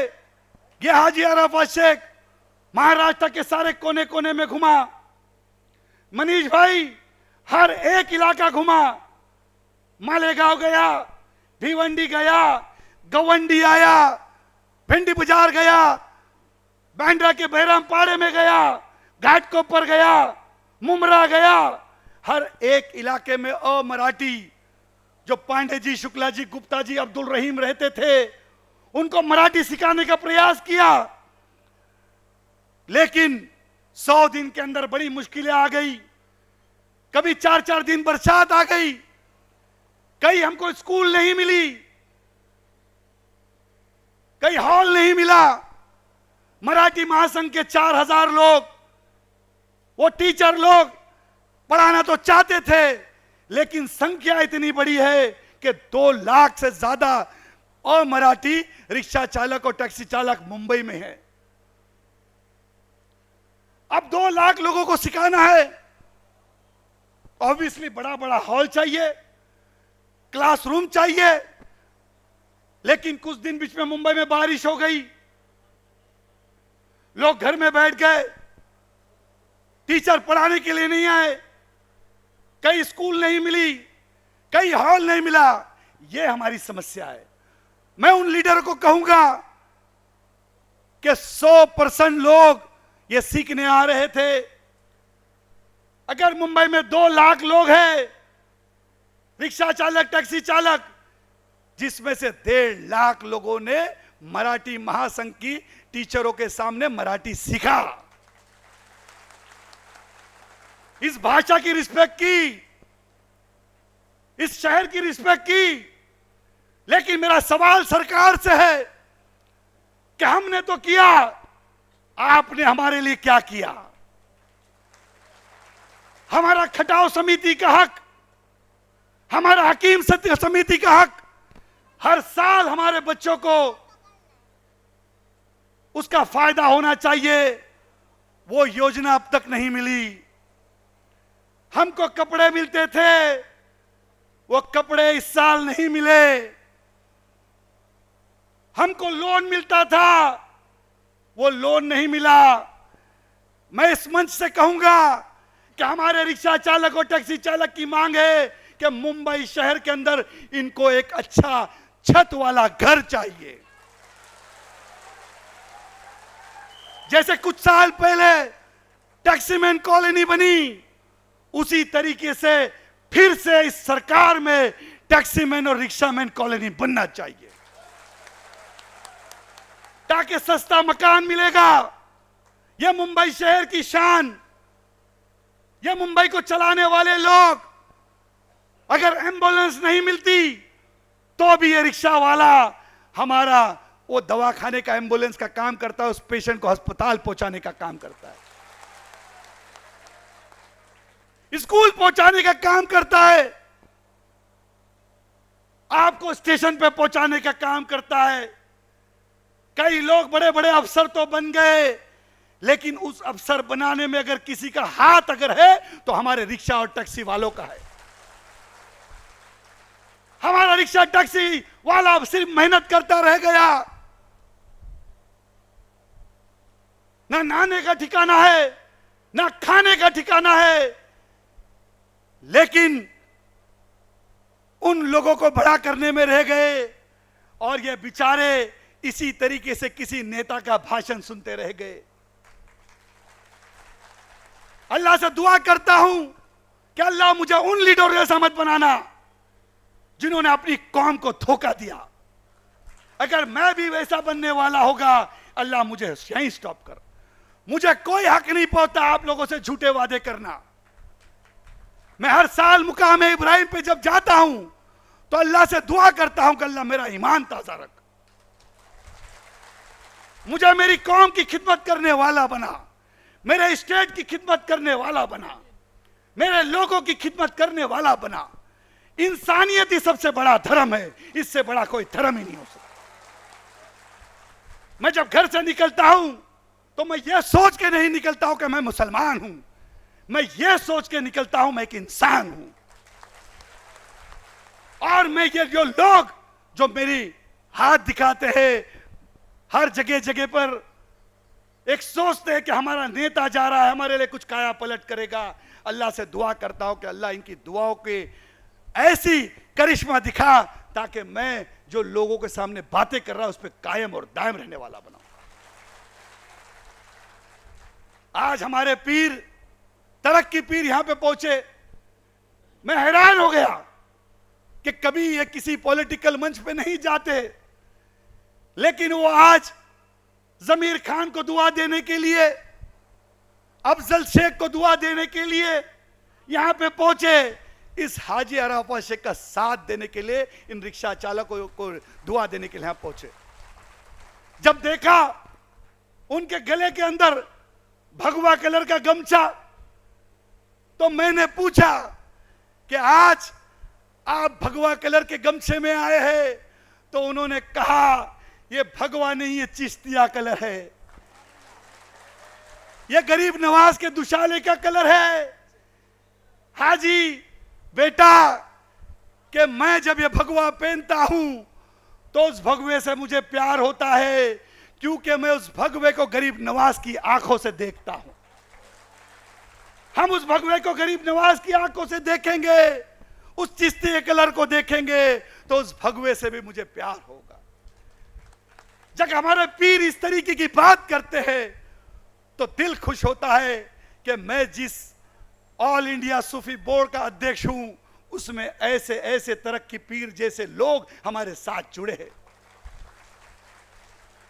ये हाजी अराफात शेख महाराष्ट्र के सारे कोने कोने में घुमा। मनीष भाई हर एक इलाका घुमा। मालेगांव गया, भिवंडी गया, गवंडी आया, भिंडी बाजार गया, बांद्रा के बैरामपाड़े में गया, घाटकोपर गया, मुमरा गया। हर एक इलाके में अमराठी जो पांडे जी, शुक्ला जी, गुप्ता जी, अब्दुल रहीम रहते थे, उनको मराठी सिखाने का प्रयास किया। लेकिन 100 दिन के अंदर बड़ी मुश्किलें आ गई। कभी 4-4 दिन बरसात आ गई, कहीं हमको स्कूल नहीं मिली, कहीं हॉल नहीं मिला। मराठी महासंघ के 4000 लोग, वो टीचर लोग पढ़ाना तो चाहते थे, लेकिन संख्या इतनी बड़ी है कि 2 लाख से ज्यादा अमराठी रिक्शा चालक और टैक्सी चालक मुंबई में है। अब 2 लाख लोगों को सिखाना है। ऑब्वियसली बड़ा बड़ा हॉल चाहिए, क्लासरूम चाहिए। लेकिन कुछ दिन बीच में मुंबई में बारिश हो गई, लोग घर में बैठ गए, टीचर पढ़ाने के लिए नहीं आए, कहीं स्कूल नहीं मिली, कहीं हॉल नहीं मिला। यह हमारी समस्या है। मैं उन लीडर को कहूंगा कि 100% लोग ये सीखने आ रहे थे। अगर मुंबई में 2 लाख लोग हैं रिक्शा चालक, टैक्सी चालक, जिसमें से 1.5 लाख लोगों ने मराठी महासंघ की टीचरों के सामने मराठी सीखा, इस भाषा की रिस्पेक्ट की, इस शहर की रिस्पेक्ट की। लेकिन मेरा सवाल सरकार से है कि हमने तो किया, आपने हमारे लिए क्या किया? हमारा खटाव समिति का हक हमारा हकीम सत्य समिति का हक, हर साल हमारे बच्चों को उसका फायदा होना चाहिए, वो योजना अब तक नहीं मिली। हमको कपड़े मिलते थे, वो कपड़े इस साल नहीं मिले। हमको लोन मिलता था, वो लोन नहीं मिला। मैं इस मंच से कहूंगा कि हमारे रिक्शा चालक और टैक्सी चालक की मांग है कि मुंबई शहर के अंदर इनको एक अच्छा छत वाला घर चाहिए। जैसे कुछ साल पहले टैक्सीमैन कॉलोनी बनी, उसी तरीके से फिर से इस सरकार में टैक्सीमैन और रिक्शामैन कॉलोनी बनना चाहिए, ताकि सस्ता मकान मिलेगा। यह मुंबई शहर की शान, यह मुंबई को चलाने वाले लोग, अगर एम्बुलेंस नहीं मिलती तो भी ये रिक्शा वाला हमारा वो दवाखाने का एम्बुलेंस का काम करता है, उस पेशेंट को अस्पताल पहुंचाने का काम करता है, स्कूल पहुंचाने का काम करता है, आपको स्टेशन पे पहुंचाने का काम करता है। कई लोग बड़े बड़े अफसर तो बन गए, लेकिन उस अफसर बनाने में अगर किसी का हाथ अगर है तो हमारे रिक्शा और टैक्सी वालों का है। हमारा रिक्शा टैक्सी वाला अब सिर्फ मेहनत करता रह गया, ना नहाने का ठिकाना है, ना खाने का ठिकाना है, लेकिन उन लोगों को बड़ा करने में रह गए और ये बेचारे इसी तरीके से किसी नेता का भाषण सुनते रह गए। अल्लाह से दुआ करता हूं कि अल्लाह मुझे उन लीडरों जैसा मत बनाना जिन्होंने अपनी कौम को धोखा दिया। अगर मैं भी वैसा बनने वाला होगा, अल्लाह मुझे यहीं स्टॉप कर। मुझे कोई हक नहीं पड़ता आप लोगों से झूठे वादे करना। मैं हर साल मुकाम इब्राहिम पे जब जाता हूं तो अल्लाह से दुआ करता हूं कि अल्लाह मेरा ईमान ताजा रख, मुझे मेरी कौम की खिदमत करने वाला बना, मेरे स्टेट की खिदमत करने वाला बना, मेरे लोगों की खिदमत करने वाला बना। इंसानियत ही सबसे बड़ा धर्म है, इससे बड़ा कोई धर्म ही नहीं हो सकता। मैं जब घर से निकलता हूं तो मैं ये सोच के नहीं निकलता हूं कि मैं मुसलमान हूं, मैं ये सोच के निकलता हूं मैं एक इंसान हूं। और मैं ये जो लोग जो मेरी हाथ दिखाते हैं हर जगह जगह पर, एक सोचते हैं कि हमारा नेता जा रहा है, हमारे लिए कुछ काया पलट करेगा, अल्लाह से दुआ करता हूं कि अल्लाह इनकी दुआओं के ऐसी करिश्मा दिखा ताकि मैं जो लोगों के सामने बातें कर रहा हूं उस पर कायम और दायम रहने वाला बनाऊं। आज हमारे पीर, तरक्की पीर यहां पे पहुंचे, मैं हैरान हो गया कि कभी ये किसी पॉलिटिकल मंच पे नहीं जाते, लेकिन वो आज जमीर खान को दुआ देने के लिए, अफजल शेख को दुआ देने के लिए यहां पे पहुंचे, इस हाजी अराफा शेख का साथ देने के लिए, इन रिक्शा चालकों को दुआ देने के लिए यहां पहुंचे। जब देखा उनके गले के अंदर भगवा कलर का गमछा, तो मैंने पूछा कि आज आप भगवा कलर के गमछे में आए हैं, तो उन्होंने कहा ये भगवा नहीं, ये चिश्तिया कलर है, ये गरीब नवाज के दुशाले का कलर है। हाजी बेटा कि मैं जब ये भगवा पहनता हूं तो उस भगवे से मुझे प्यार होता है, क्योंकि मैं उस भगवे को गरीब नवाज की आंखों से देखता हूं। हम उस भगवे को गरीब नवाज की आंखों से देखेंगे, उस चिश्ती कलर को देखेंगे, तो उस भगवे से भी मुझे प्यार होगा। जब हमारे पीर इस तरीके की बात करते हैं तो दिल खुश होता है कि मैं जिस ऑल इंडिया सूफी बोर्ड का अध्यक्ष हूं, उसमें ऐसे ऐसे तरक्की पीर जैसे लोग हमारे साथ जुड़े हैं।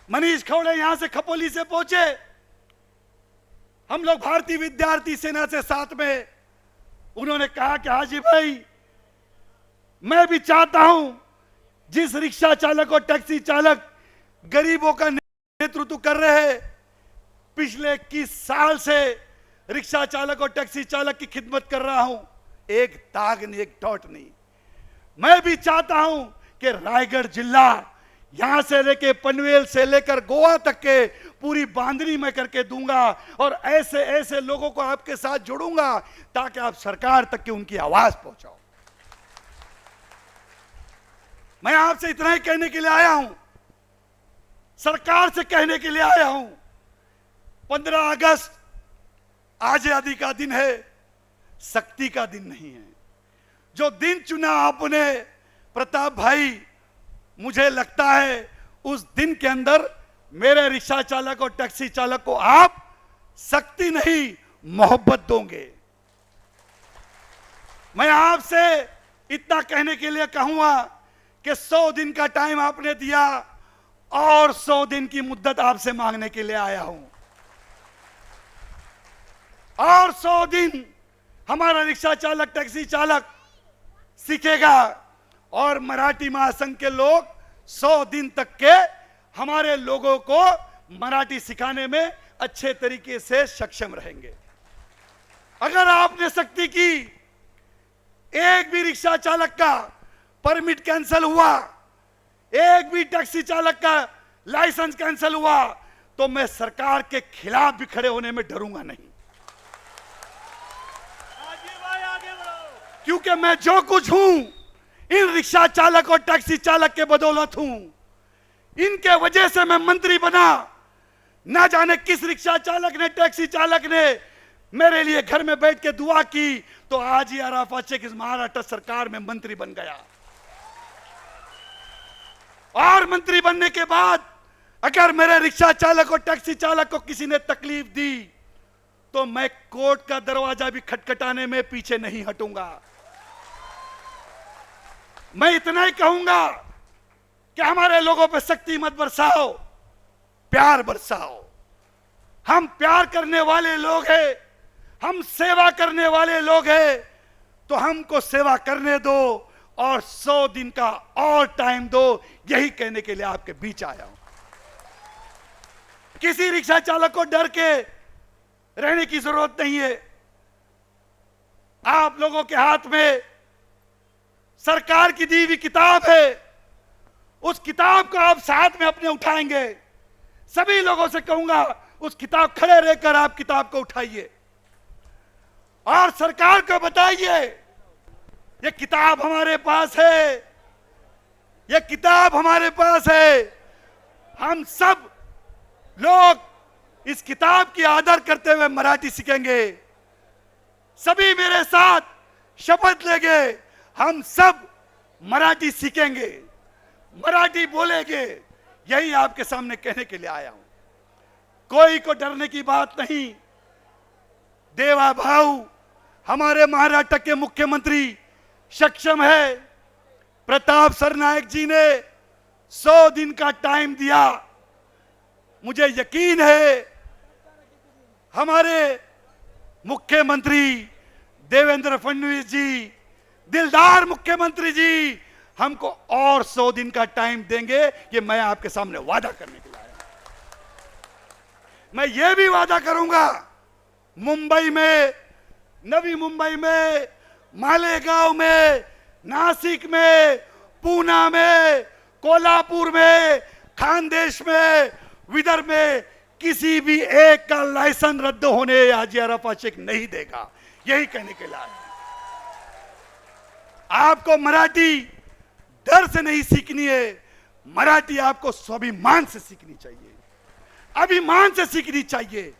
मनीष खौड़े यहां से खपोली से पहुंचे, हम लोग भारतीय विद्यार्थी सेना से साथ में, उन्होंने कहा कि हाजी भाई मैं भी चाहता हूं जिस रिक्शा चालक और टैक्सी चालक गरीबों का नेतृत्व कर रहे हैं, पिछले 21 साल से रिक्शा चालक और टैक्सी चालक की खिदमत कर रहा हूं, एक दाग नहीं, एक डॉट नहीं। मैं भी चाहता हूं कि रायगढ़ जिला यहां से लेके पनवेल से लेकर गोवा तक के पूरी बांधनी में करके दूंगा और ऐसे ऐसे लोगों को आपके साथ जोड़ूंगा ताकि आप सरकार तक की उनकी आवाज पहुंचाओ। मैं आपसे इतना ही कहने के लिए आया हूं, सरकार से कहने के लिए आया हूं। 15 अगस्त आजादी का दिन है, शक्ति का दिन नहीं है। जो दिन चुना आपने प्रताप भाई, मुझे लगता है उस दिन के अंदर मेरे रिक्शा चालक और टैक्सी चालक को आप शक्ति नहीं मोहब्बत दोगे। मैं आपसे इतना कहने के लिए कहूंगा कि 100 दिन का टाइम आपने दिया और 100 दिन की मुद्दत आपसे मांगने के लिए आया हूं। और 100 दिन हमारा रिक्शा चालक टैक्सी चालक सीखेगा और मराठी महासंघ के लोग 100 दिन तक के हमारे लोगों को मराठी सिखाने में अच्छे तरीके से सक्षम रहेंगे। अगर आपने सख्ती की, एक भी रिक्शा चालक का परमिट कैंसिल हुआ, एक भी टैक्सी चालक का लाइसेंस कैंसिल हुआ, तो मैं सरकार के खिलाफ भी खड़े होने में डरूंगा नहीं। क्योंकि मैं जो कुछ हूं इन रिक्शा चालक और टैक्सी चालक के बदौलत हूं। इनके वजह से मैं मंत्री बना। ना जाने किस रिक्शा चालक ने, टैक्सी चालक ने मेरे लिए घर में बैठ के दुआ की, तो आज ही अराफात शेख इस महाराष्ट्र सरकार में मंत्री बन गया। और मंत्री बनने के बाद अगर मेरे रिक्शा चालक और टैक्सी चालक को किसी ने तकलीफ दी, तो मैं कोर्ट का दरवाजा भी खटखटाने में पीछे नहीं हटूंगा। मैं इतना ही कहूंगा कि हमारे लोगों पे शक्ति मत बरसाओ, प्यार बरसाओ। हम प्यार करने वाले लोग हैं, हम सेवा करने वाले लोग हैं, तो हमको सेवा करने दो और 100 दिन का और टाइम दो। यही कहने के लिए आपके बीच आया हूं। किसी रिक्शा चालक को डर के रहने की जरूरत नहीं है। आप लोगों के हाथ में सरकार की दी हुई किताब है, उस किताब को आप साथ में अपने उठाएंगे। सभी लोगों से कहूंगा उस किताब खड़े रहकर आप किताब को उठाइए और सरकार को बताइए ये किताब हमारे पास है, ये किताब हमारे पास है। हम सब लोग इस किताब की आदर करते हुए मराठी सीखेंगे। सभी मेरे साथ शपथ लेंगे, हम सब मराठी सीखेंगे, मराठी बोलेंगे। यही आपके सामने कहने के लिए आया हूं। कोई को डरने की बात नहीं। देवा भाऊ हमारे महाराष्ट्र के मुख्यमंत्री सक्षम है। प्रताप सरनायक जी ने 100 दिन का टाइम दिया। मुझे यकीन है हमारे मुख्यमंत्री देवेंद्र फडणवीस जी, दिलदार मुख्यमंत्री जी, हमको और 100 दिन का टाइम देंगे। ये मैं आपके सामने वादा करने के लिए आया हूं। मैं ये भी वादा करूंगा, मुंबई में, नवी मुंबई में, मालेगांव में, नासिक में, पूना में, कोल्हापुर में, खानदेश में, विदर्भ में किसी भी एक का लाइसेंस रद्द होने हाजी अराफात शेख नहीं देगा। यही कहने के लिए आया। आपको मराठी डर से नहीं सीखनी है, मराठी आपको स्वाभिमान से सीखनी चाहिए, अभिमान से सीखनी चाहिए।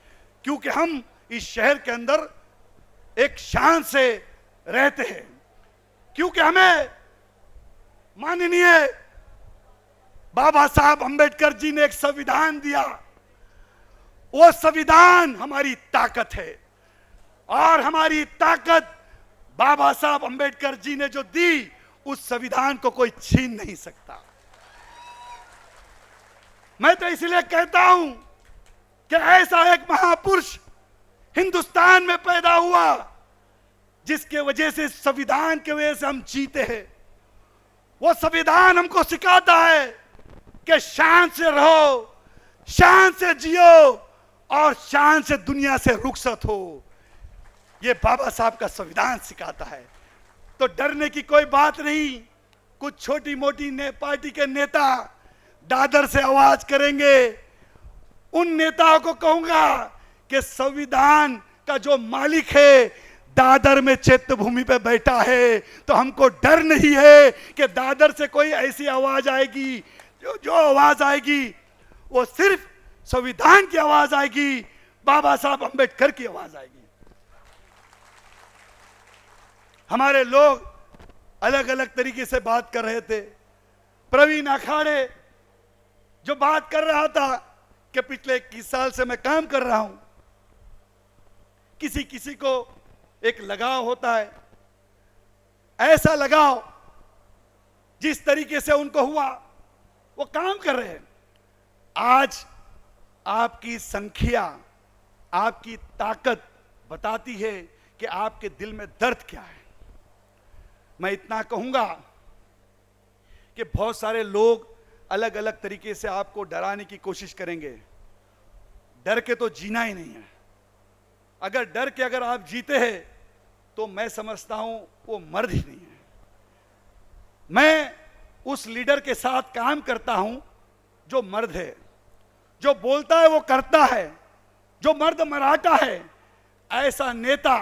क्योंकि हम इस शहर के अंदर एक शान से रहते हैं, क्योंकि हमें माननीय बाबा साहब अंबेडकर जी ने एक संविधान दिया। वो संविधान हमारी ताकत है और हमारी ताकत बाबा साहब अंबेडकर जी ने जो दी, उस संविधान को कोई छीन नहीं सकता। मैं तो इसलिए कहता हूं कि ऐसा एक महापुरुष हिंदुस्तान में पैदा हुआ जिसके वजह से, संविधान के वजह से हम जीते हैं। वो संविधान हमको सिखाता है कि शान से रहो, शान से जियो और शान से दुनिया से रुखसत हो। ये बाबा साहब का संविधान सिखाता है। तो डरने की कोई बात नहीं। कुछ छोटी मोटी पार्टी के नेता दादर से आवाज करेंगे, उन नेताओं को कहूंगा कि संविधान का जो मालिक है दादर में चैत्य भूमि पे बैठा है, तो हमको डर नहीं है कि दादर से कोई ऐसी आवाज आएगी, जो आवाज आएगी वो सिर्फ संविधान की आवाज आएगी, बाबा साहब अंबेडकर की आवाज आएगी। हमारे लोग अलग अलग तरीके से बात कर रहे थे। प्रवीण अखाड़े जो बात कर रहा था कि पिछले 21 साल से मैं काम कर रहा हूं, किसी किसी को एक लगाव होता है, ऐसा लगाव जिस तरीके से उनको हुआ वो काम कर रहे हैं। आज आपकी संख्या, आपकी ताकत बताती है कि आपके दिल में दर्द क्या है। मैं इतना कहूंगा कि बहुत सारे लोग अलग अलग तरीके से आपको डराने की कोशिश करेंगे। डर के तो जीना ही नहीं है। अगर डर के अगर आप जीते हैं तो मैं समझता हूं वो मर्द ही नहीं है। मैं उस लीडर के साथ काम करता हूं जो मर्द है, जो बोलता है वो करता है, जो मर्द मराठा है। ऐसा नेता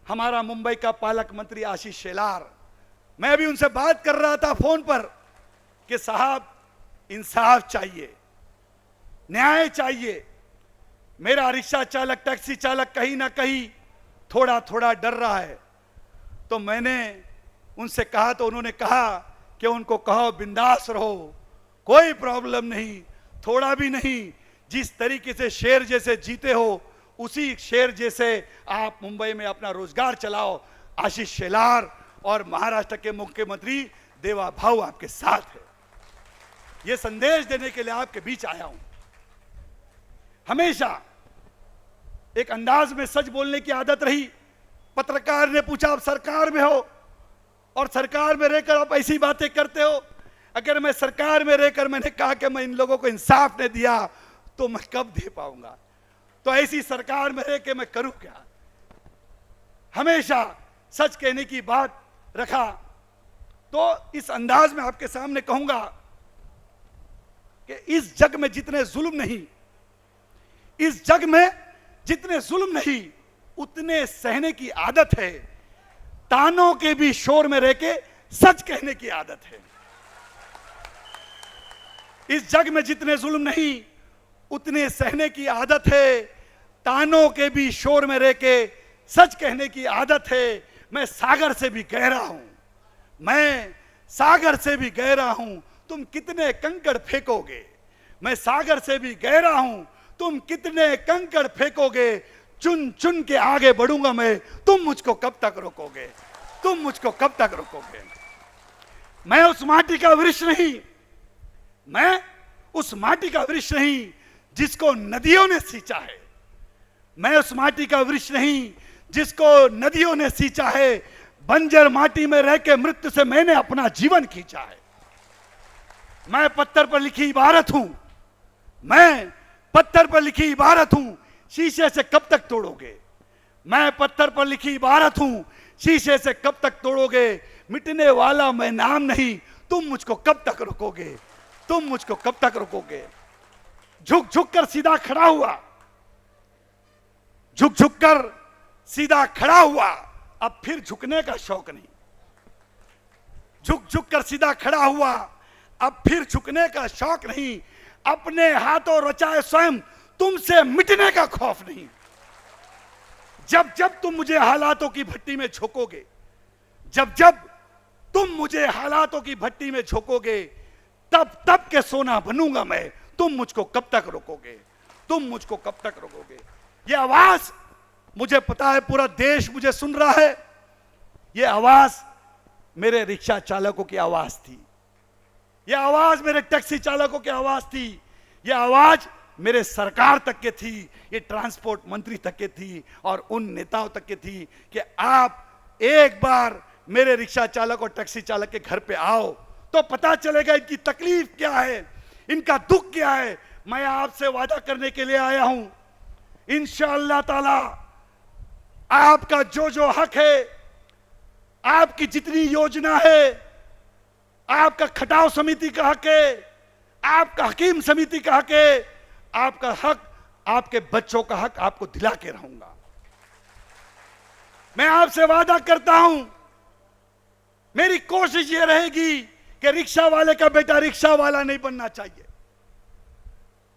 हमारा मुंबई का पालक मंत्री आशीष शेलार, मैं अभी उनसे बात कर रहा था फोन पर कि साहब इंसाफ चाहिए, न्याय चाहिए। मेरा रिक्शा चालक, टैक्सी चालक कहीं ना कहीं थोड़ा थोड़ा डर रहा है। तो मैंने उनसे कहा तो उन्होंने कहा कि उनको कहो बिंदास रहो, कोई प्रॉब्लम नहीं, थोड़ा भी नहीं। जिस तरीके से शेर जैसे जीते हो उसी शेर जैसे आप मुंबई में अपना रोजगार चलाओ। आशीष शेलार और महाराष्ट्र के मुख्यमंत्री देवा भाऊ आपके साथ है। यह संदेश देने के लिए आपके बीच आया हूं। हमेशा एक अंदाज में सच बोलने की आदत रही। पत्रकार ने पूछा आप सरकार में हो और सरकार में रहकर आप ऐसी बातें करते हो। अगर मैं सरकार में रहकर मैंने कहा कि मैं इन लोगों को इंसाफ नहीं दिया तो मैं कब दे पाऊंगा? तो ऐसी सरकार में रह के मैं करूं क्या? हमेशा सच कहने की बात रखा। तो इस अंदाज में आपके सामने कहूंगा कि इस जग में जितने जुल्म नहीं, इस जग में जितने जुल्म नहीं उतने सहने की आदत है। तानों के भी शोर में रह के सच कहने की आदत है। इस जग में जितने जुल्म नहीं उतने सहने की आदत है। तानों के भी शोर में रह के सच कहने की आदत है। मैं सागर से भी गहरा हूं, मैं सागर से भी गहरा हूं, तुम कितने कंकड़ फेंकोगे? मैं सागर से भी गहरा हूं, तुम कितने कंकड़ फेंकोगे? चुन चुन के आगे बढ़ूंगा मैं, तुम मुझको कब तक रोकोगे? तुम मुझको कब तक रोकोगे? मैं उस माटी का वृक्ष नहीं, मैं उस माटी का वृक्ष नहीं जिसको नदियों ने सींचा है। मैं उस माटी का वृक्ष नहीं जिसको नदियों ने सींचा है। बंजर माटी में रह के मृत्यु से मैंने अपना जीवन खींचा है। मैं पत्थर पर लिखी इबारत हूं, मैं पत्थर पर लिखी इबारत हूं, शीशे से कब तक तोड़ोगे? मैं पत्थर पर लिखी इबारत हूं, शीशे से कब तक तोड़ोगे? मिटने वाला मैं नाम नहीं, तुम मुझको कब तक रोकोगे? तुम मुझको कब तक रोकोगे? झुक झुक कर सीधा खड़ा हुआ, झुक झुक कर सीधा खड़ा हुआ, अब फिर झुकने का शौक नहीं। झुक झुक कर सीधा खड़ा हुआ, अब फिर झुकने का शौक नहीं। अपने हाथों रचाए स्वयं, तुमसे मिटने का खौफ नहीं। जब जब तुम मुझे हालातों की भट्टी में झोंकोगे, जब जब तुम मुझे हालातों की भट्टी में झोंकोगे, तब तब के सोना बनूंगा मैं। तुम मुझको कब तक रोकोगे? तुम मुझको कब तक रोकोगे? ये आवाज मुझे पता है पूरा देश मुझे सुन रहा है। ये आवाज मेरे रिक्शा चालकों की आवाज थी, ये आवाज मेरे टैक्सी चालकों की आवाज थी, ये आवाज मेरे सरकार तक के थी, ये ट्रांसपोर्ट मंत्री तक के थी और उन नेताओं तक के थी कि आप एक बार मेरे रिक्शा चालक और टैक्सी चालक के घर पे आओ तो पता चलेगा इनकी तकलीफ क्या है, इनका दुख क्या है। मैं आपसे वादा करने के लिए आया हूं, इंशाअल्लाह ताला आपका जो जो हक है, आपकी जितनी योजना है, आपका खटाव समिति का हक है, आपका हकीम समिति का हक है, आपका हक, आपके बच्चों का हक आपको दिला के रहूंगा। मैं आपसे वादा करता हूं, मेरी कोशिश यह रहेगी कि रिक्शा वाले का बेटा रिक्शा वाला नहीं बनना चाहिए,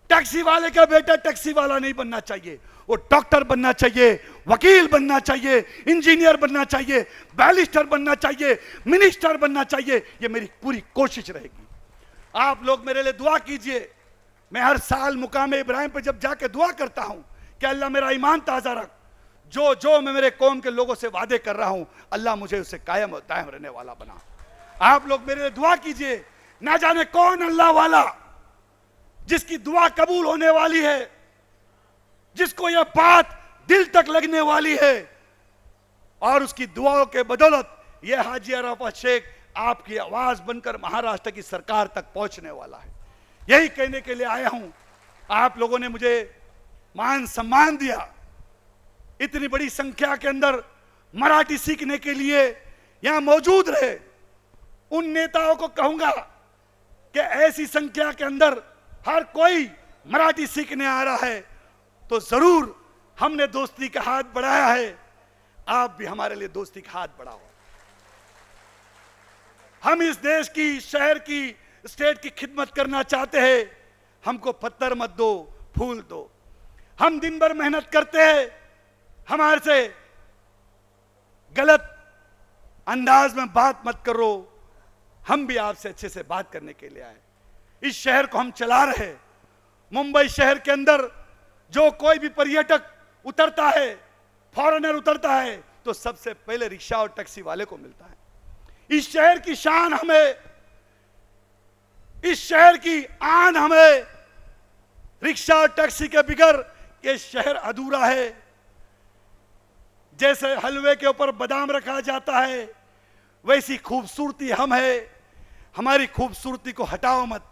टैक्सी वाले का बेटा टैक्सी वाला नहीं बनना चाहिए, वो डॉक्टर बनना चाहिए, वकील बनना चाहिए, इंजीनियर बनना चाहिए, बैरिस्टर बनना चाहिए, मिनिस्टर बनना चाहिए। ये मेरी पूरी कोशिश रहेगी। आप लोग मेरे लिए दुआ कीजिए। मैं हर साल मुकाम इब्राहिम पे जब जाके दुआ करता हूं कि अल्लाह मेरा ईमान ताजा रख, जो जो मैं मेरे कौम के लोगों से वादे कर रहा हूं, अल्लाह मुझे उससे कायम और दायम रहने वाला बना। आप लोग मेरे लिए दुआ कीजिए। ना जाने कौन अल्लाह वाला जिसकी दुआ कबूल होने वाली है, जिसको यह बात दिल तक लगने वाली है, और उसकी दुआओं के बदौलत यह हाजी अराफात शेख आपकी आवाज बनकर महाराष्ट्र की सरकार तक पहुंचने वाला है। यही कहने के लिए आया हूं। आप लोगों ने मुझे मान सम्मान दिया, इतनी बड़ी संख्या के अंदर मराठी सीखने के लिए यहां मौजूद रहे। उन नेताओं को कहूंगा कि ऐसी संख्या के अंदर हर कोई मराठी सीखने आ रहा है, तो जरूर हमने दोस्ती का हाथ बढ़ाया है, आप भी हमारे लिए दोस्ती का हाथ बढ़ाओ। हम इस देश की, शहर की, स्टेट की खिदमत करना चाहते हैं। हमको पत्थर मत दो, फूल दो। हम दिन भर मेहनत करते हैं, हमारे से गलत अंदाज में बात मत करो। हम भी आपसे अच्छे से बात करने के लिए आए। इस शहर को हम चला रहे हैं। मुंबई शहर के अंदर जो कोई भी पर्यटक उतरता है, फॉरेनर उतरता है, तो सबसे पहले रिक्शा और टैक्सी वाले को मिलता है। इस शहर की शान हमें, इस शहर की आन हमें। रिक्शा और टैक्सी के बिगर ये शहर अधूरा है। जैसे हलवे के ऊपर बादाम रखा जाता है, वैसी खूबसूरती हम है। हमारी खूबसूरती को हटाओ मत।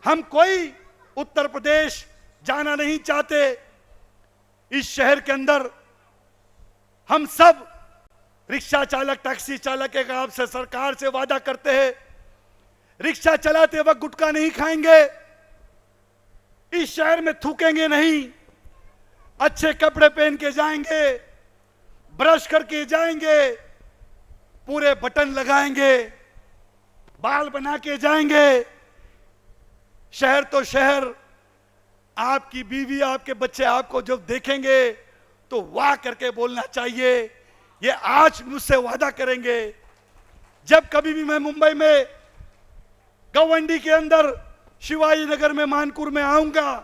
हम कोई उत्तर प्रदेश जाना नहीं चाहते। इस शहर के अंदर हम सब रिक्शा चालक, टैक्सी चालक एक आपसे, सरकार से वादा करते हैं, रिक्शा चलाते वक्त गुटखा नहीं खाएंगे, इस शहर में थूकेंगे नहीं, अच्छे कपड़े पहन के जाएंगे, ब्रश करके जाएंगे, पूरे बटन लगाएंगे, बाल बना के जाएंगे। शहर तो शहर, आपकी बीवी, आपके बच्चे आपको जब देखेंगे तो वाह करके बोलना चाहिए। ये आज मुझसे वादा करेंगे। जब कभी भी मैं मुंबई में गवंडी के अंदर, शिवाजी नगर में, मानपुर में आऊंगा,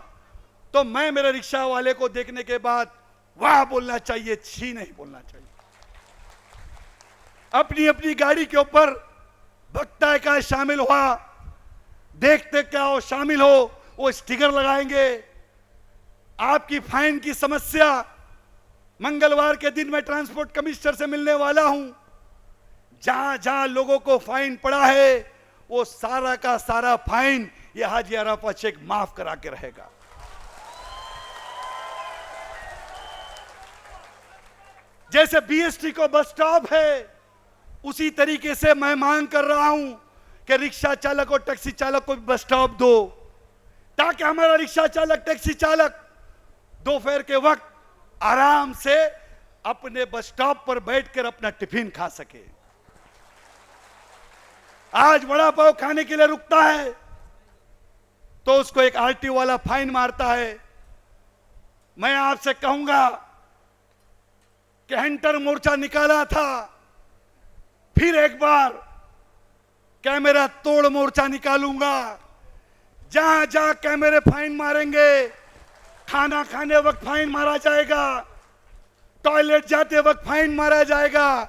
तो मैं मेरे रिक्शा वाले को देखने के बाद वाह बोलना चाहिए, छी नहीं बोलना चाहिए। अपनी अपनी गाड़ी के ऊपर भक्ता का शामिल हुआ, देखते क्या हो, शामिल हो, वो स्टिकर लगाएंगे। आपकी फाइन की समस्या, मंगलवार के दिन मैं ट्रांसपोर्ट कमिश्नर से मिलने वाला हूं। जहां जहां लोगों को फाइन पड़ा है, वो सारा का सारा फाइन ये हाजी अराफात शेख माफ करा के रहेगा। जैसे बीएसटी को बस स्टॉप है, उसी तरीके से मैं मांग कर रहा हूं कि रिक्शा चालक और टैक्सी चालक को भी बस स्टॉप दो, ताकि हमारा रिक्शा चालक, टैक्सी चालक दोपहर के वक्त आराम से अपने बस स्टॉप पर बैठकर अपना टिफिन खा सके। आज वड़ा पाव खाने के लिए रुकता है तो उसको एक आरटीओ वाला फाइन मारता है। मैं आपसे कहूंगा कि हंटर मोर्चा निकाला था, फिर एक बार कैमरा तोड़ मोर्चा निकालूंगा। जहां जहां कैमरे फाइन मारेंगे, खाना खाने वक्त फाइन मारा जाएगा, टॉयलेट जाते वक्त फाइन मारा जाएगा,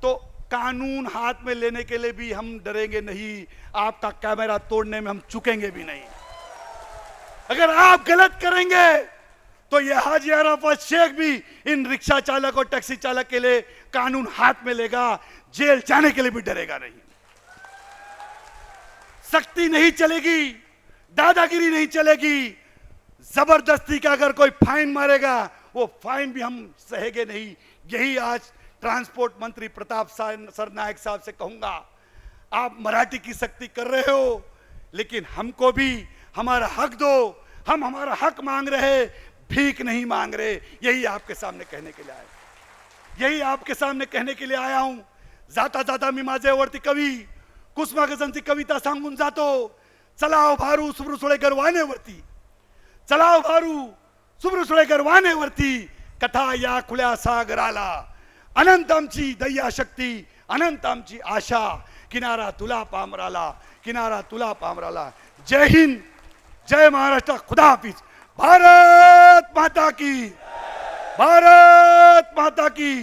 तो कानून हाथ में लेने के लिए भी हम डरेंगे नहीं। आपका कैमरा तोड़ने में हम चुकेंगे भी नहीं। अगर आप गलत करेंगे तो यह हाजी अराफात शेख भी इन रिक्शा चालक और टैक्सी चालक के लिए कानून हाथ में लेगा, जेल जाने के लिए भी डरेगा नहीं। सख्ती नहीं चलेगी, दादागिरी नहीं चलेगी। जबरदस्ती का अगर कोई फाइन मारेगा, वो फाइन भी हम सहेंगे नहीं। यही आज ट्रांसपोर्ट मंत्री प्रताप सर नायक साहब से कहूंगा, आप मराठी की शक्ति कर रहे हो, लेकिन हमको भी हमारा हक दो। हम हमारा हक मांग रहे, भीख नहीं मांग रहे। यही आपके सामने कहने के लिए आया, यही आपके सामने कहने के लिए आया हूं। जाता जाता मी माझे आवडती कवी कुसुमाग्रजांची कविता सांगून जातो। चलाव भारू सुब्रसुळेकर वानेवरती, चलाव भारू सुब्रसुळेकर वानेवरती, कथा या खुल्या सागराला, अनंत आमची दया शक्ती, अनंत आमची आशा, किनारा तुला पामराला, किनारा तुला पामराला। जय हिंद, जय महाराष्ट्र, खुदा हाफिज। भारत माता की, भारत माता की,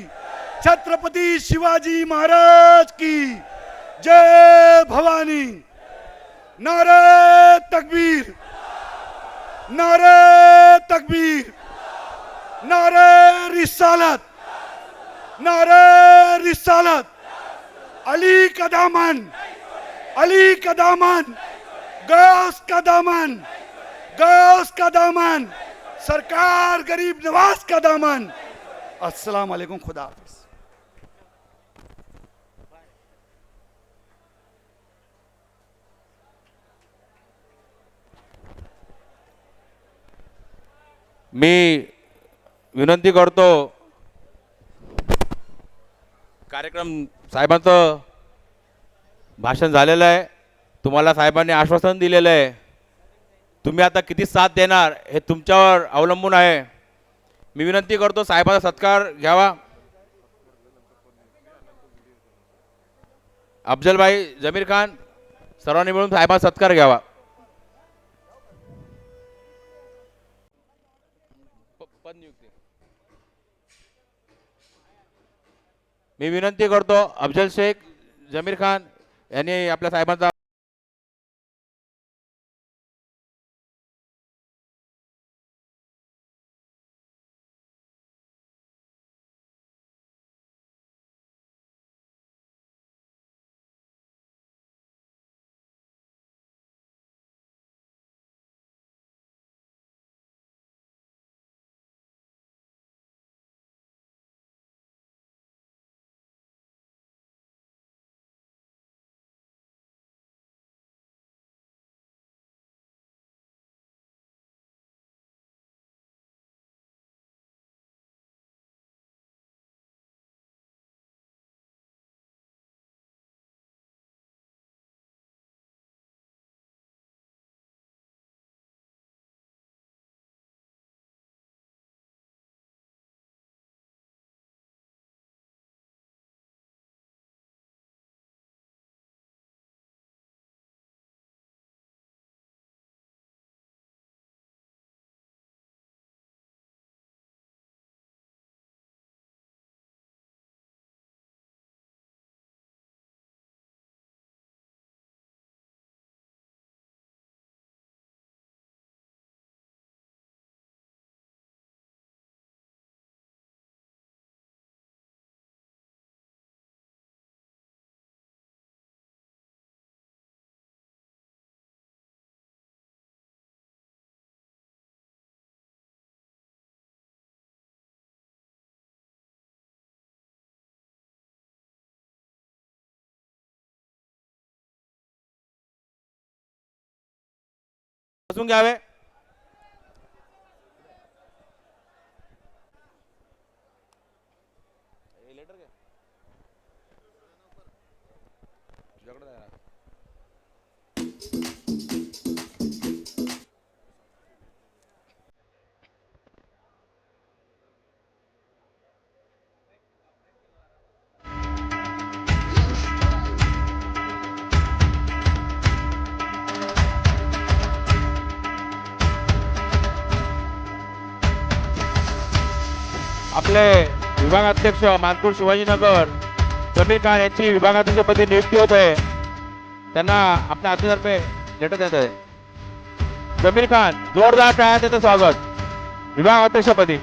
छत्रपति शिवाजी महाराज की जय भवानी। नारे तकबीर, नारे तकबीर, नारे रिसालत, नारे रिसालत। अली का दामन, अली का दामन, गौस का दामन, गौस का दामन, सरकार गरीब नवाज का दामन। अस्सलाम वालेकुम, खुदा हाफिज। मी विनंती करतो, कार्यक्रम साहेबांचं भाषण झालेलं आहे। तुम्हाला साहेबांनी आश्वासन दिलेलं आहे, तुम्ही आता किती साथ देणार हे तुमच्यावर अवलंबून आहे। मी विनंती करतो साहेबांचा सत्कार घ्यावा। अफजलभाई, जमीर खान, सर्वांनी मिळून साहेबांचा सत्कार घ्यावा। मी विनंती करतो अफजल शेख, जमीर खान यांनी आपल्या साहेबांचा बसून घ्यावे। आपले विभागाध्यक्ष मानपूर शिवाजीनगर जमीर खान यांची विभागाध्यक्षपदी नियुक्ती होत आहे। त्यांना आपल्या हातीतर्फे लेटर देत आहे। जमीर खान, जोरदार टाळ्या देते स्वागत विभागाध्यक्षपदी।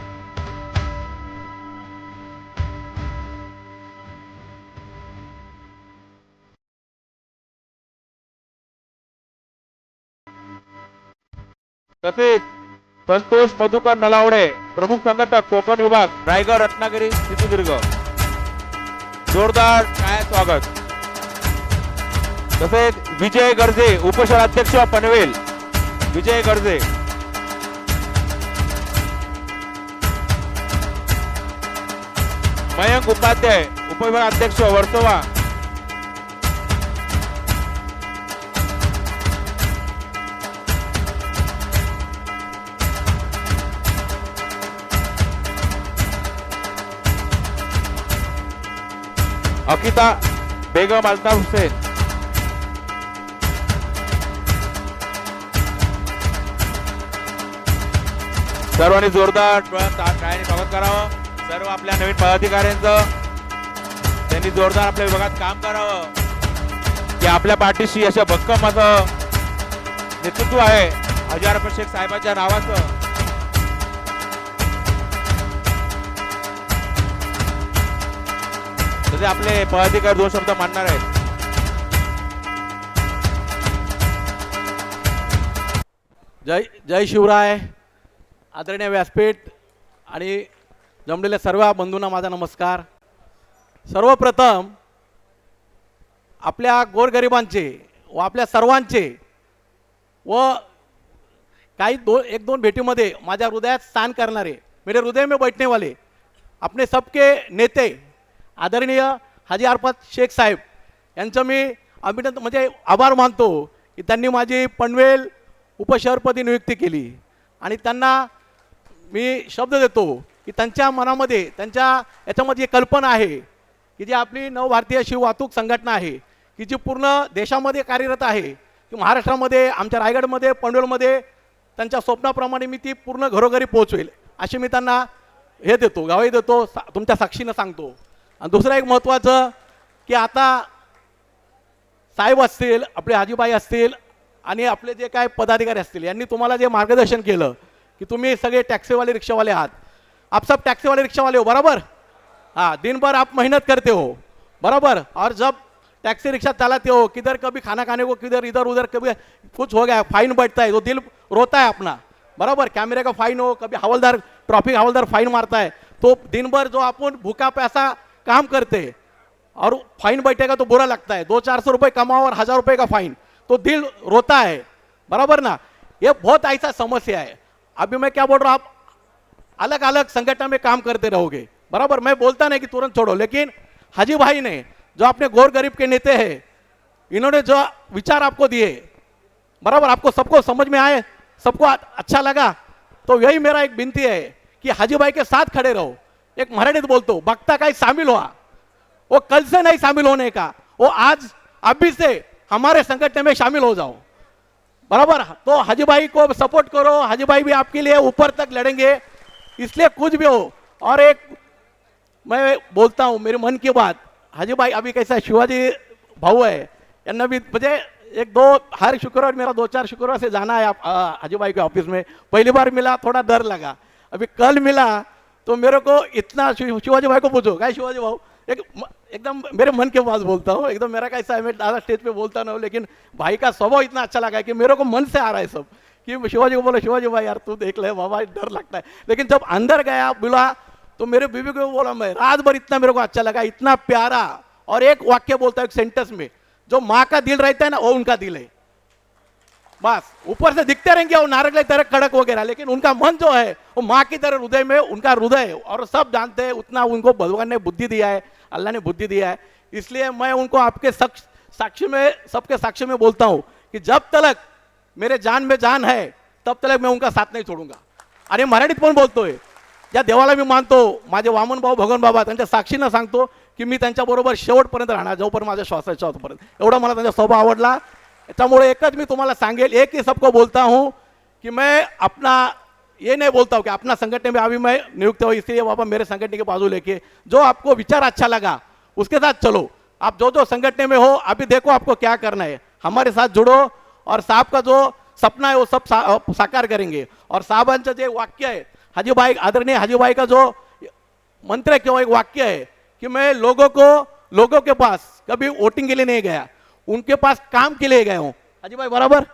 तसेच संतोष मधुकर नलावडे, प्रमुख संघटक कोकण विभाग, रायगड, रत्नागिरी, सिंधुदुर्ग। जोरदार टाळ्या स्वागत। तसेच विजय गर्जे उपशहराध्यक्ष पनवेल, विजय गर्जे. मयंक उपाध्याय उपविभागाध्यक्ष वर्सोवा, अकिता बेगम अल्ताफ हुसैन, सर्वांनी जोरदार टाळ्यांनी स्वागत करावं. सर्व आपल्या नवीन पदाधिकाऱ्यांचं त्यांनी जोरदार आपल्या विभागात काम करावं की आपल्या पाठीशी अशा भक्कम असं नेतृत्व आहे हजारप्पा शेख साहेबांच्या नावाचं. तसे आपले पदाधिकारी 2 शब्द मानणार आहेत. जय शिवराय. आदरणीय व्यासपीठ आणि जमलेल्या सर्व बंधूंना माझा नमस्कार. सर्वप्रथम आपल्या गोरगरिबांचे व आपल्या सर्वांचे व काही एक दोन भेटीमध्ये माझ्या हृदयात स्थान करणारे मेरे हृदय में बैठने वाले अपने सबके नेते आदरणीय हाजी अरफात शेख साहेब यांचं मी अभिनंदन म्हणजे आभार मानतो की त्यांनी माझी पनवेल उपशहरपदी नियुक्ती केली आणि त्यांना मी शब्द देतो की त्यांच्या मनामध्ये त्यांच्या याच्यामध्ये एक कल्पना आहे की जी आपली नवभारतीय शिव वाहतूक संघटना आहे की जी पूर्ण देशामध्ये कार्यरत आहे की महाराष्ट्रामध्ये आमच्या रायगडमध्ये पनवेलमध्ये त्यांच्या स्वप्नाप्रमाणे मी ती पूर्ण घरोघरी पोहोचवेल अशी मी त्यांना हे देतो गवाही देतो तुमच्या साक्षीनं सांगतो. आणि दुसरं एक महत्त्वाचं की आता साहेब असतील आपले हाजीबाई असतील आणि आपले जे काय पदाधिकारी असतील यांनी तुम्हाला जे मार्गदर्शन केलं कि तुम्ही सगळे टैक्सी रिक्शा वाले आहात. आप सब टैक्सी वाले रिक्शा वाले हो बराबर. हाँ दिन भर आप मेहनत करते हो बराबर. और जब टैक्सी रिक्शा चलाते हो किधर कभी खाना खाने को किधर इधर उधर कभी कुछ हो गया फाइन बैठता है तो दिल रोता है अपना बराबर. कैमरे का फाइन हो कभी हवलदार ट्रैफिक हवलदार फाइन मारता है तो दिन भर जो अपन भूखा पैसा काम करते और फाइन बैठेगा तो बुरा लगता है. 200-400 रुपये कमाओ और 1000 रुपये का फाइन तो दिल रोता है बराबर ना. ये बहुत ऐसा समस्या है. अभी मैं क्या बोल रहा हूँ आप अलग अलग संगठन में काम करते रहोगे बराबर. मैं बोलता नहीं कि तुरंत छोड़ो लेकिन हाजी भाई ने जो अपने गौर गरीब के नेता हैं इन्होंने जो विचार आपको दिए बराबर आपको सबको समझ में आए सबको अच्छा लगा तो यही मेरा एक विनती है कि हाजी भाई के साथ खड़े रहो. एक मराठीत बोलतो बघता काही शामिल हुआ वो कल से नहीं शामिल होने का वो आज अभी से हमारे संगठन में शामिल हो जाओ बराबर. तो हाजी भाई को सपोर्ट करो. हाजी भाई भी आपके लिए ऊपर तक लड़ेंगे इसलिए कुछ भी हो. और एक मैं बोलता हूँ मेरे मन की बात हाजी भाई अभी कैसा शिवाजी भाऊ है यांना भी मुझे एक दो हर शुक्रवार मेरा 2-4 शुक्रवार से जाना है हाजी भाई के ऑफिस में. पहली बार मिला थोड़ा डर लगा अभी कल मिला तो मेरे को इतना शिवाजी भाई को पूछो क्या शिवाजी भाऊ एकदम मेरे मन के पास बोलता हूँ एकदम मेरा कैसा है मैं ज़्यादा स्टेज पे बोलता ना हूँ लेकिन भाई का स्वभाव इतना अच्छा लगा है कि मेरे को मन से आ रहा है सब कि शिवाजी को बोला शिवाजी भाई यार तू देख ले बाबा डर लगता है. लेकिन जब अंदर गया बोला तो मेरे बीवी को बोला मैं रात भर इतना मेरे को अच्छा लगा इतना प्यारा. और एक वाक्य बोलता है एक सेंटेंस में जो माँ का दिल रहता है ना वो उनका दिल है बस. ऊपर से दिखते रहेंगे वो नारक तरह कड़क वगैरह लेकिन उनका मन जो है वो माँ की तरह हृदय में उनका हृदय और सब जानते हैं उतना उनको भगवान ने बुद्धि दिया है अल्लाह ने बुद्धि दिया है. इसलिए मैं उनको आपके साक्षी में सबके साक्षी में बोलता हूँ कि जब तक मेरे जान में जान है तब तक मैं उनका साथ नहीं छोड़ूंगा. आणि मराठीत पण बोलतोय ज्या देवाला मी मानतो माझे वामन भाऊ भगवान बाबा त्यांच्या साक्षीनं सांगतो की मी त्यांच्याबरोबर शेवटपर्यंत राहणार जोपर्यंत माझ्या श्वासाच्या शेवटपर्यंत. एवढा मला त्यांचा स्वभाव आवडला. त्यामुळे एकच मी तुम्हाला सांगेल एक ही सबको बोलता हूँ कि मैं अपना ये नहीं बोलता हूँ कि अपना संगठन में अभी मैं नियुक्त हो इसलिए बाबा मेरे संगठन के बाजू लेके जो आपको विचार अच्छा लगा उसके साथ चलो. आप जो जो संगठन में हो अभी देखो आपको क्या करना है हमारे साथ जुड़ो और साहब का जो सपना है वो सब साकार करेंगे. और साहबांचं जे वाक्य है हाजीभाई आदरणीय हाजीभाई का जो मंत्र है क्यों एक वाक्य है कि मैं लोगों के पास कभी वोटिंग के लिए नहीं गया उनके पास काम के लिए गया हूँ. हाजीभाई बराबर.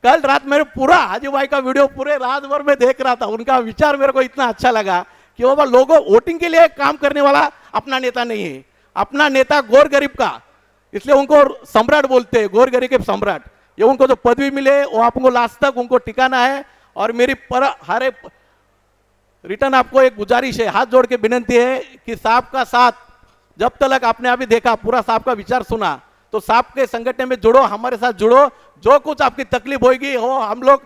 कल रात मेरे पूरा हाजीभाई का वीडियो पूरे रात भर में देख रहा था. उनका विचार मेरे को इतना अच्छा लगा कि बाबा लोगों वोटिंग के लिए काम करने वाला अपना नेता नहीं है अपना नेता गौर गरीब का. इसलिए उनको सम्राट बोलते हैं, गोर गरीब के सम्राट। ये उनको जो पदवी मिले वो आपको लास्ट तक उनको टिकाना है। और मेरी हरे रिटर्न आपको एक गुजारिश है, हाथ जोड़ के विनंती है कि साहब का साथ जब तक आपने अभी देखा, पूरा साहब का विचार सुना, तो साहब के संगठन में जुड़ो, हमारे साथ जुड़ो। जो कुछ आपकी तकलीफ होगी हो हम लोग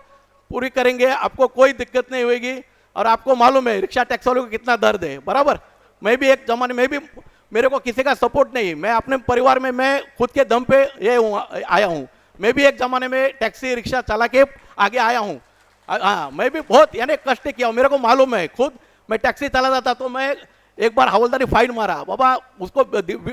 पूरी करेंगे, आपको कोई दिक्कत नहीं होगी। और आपको मालूम है रिक्शा टैक्स वालों को कितना दर्द है, बराबर। मैं भी एक जमाने में भी मेरे को किसी का सपोर्ट नहीं, मैं अपने परिवार में मैं खुद के दम पे आया हूँ। मैं भी एक जमाने में टैक्सी रिक्शा चला के आगे आया हूँ। हाँ, मैं भी बहुत यानी कष्ट किया हूँ, मेरे को मालूम है। खुद मैं टैक्सी चला जाता तो मैं एक बार हवलदारी फाइन मारा, बाबा उसको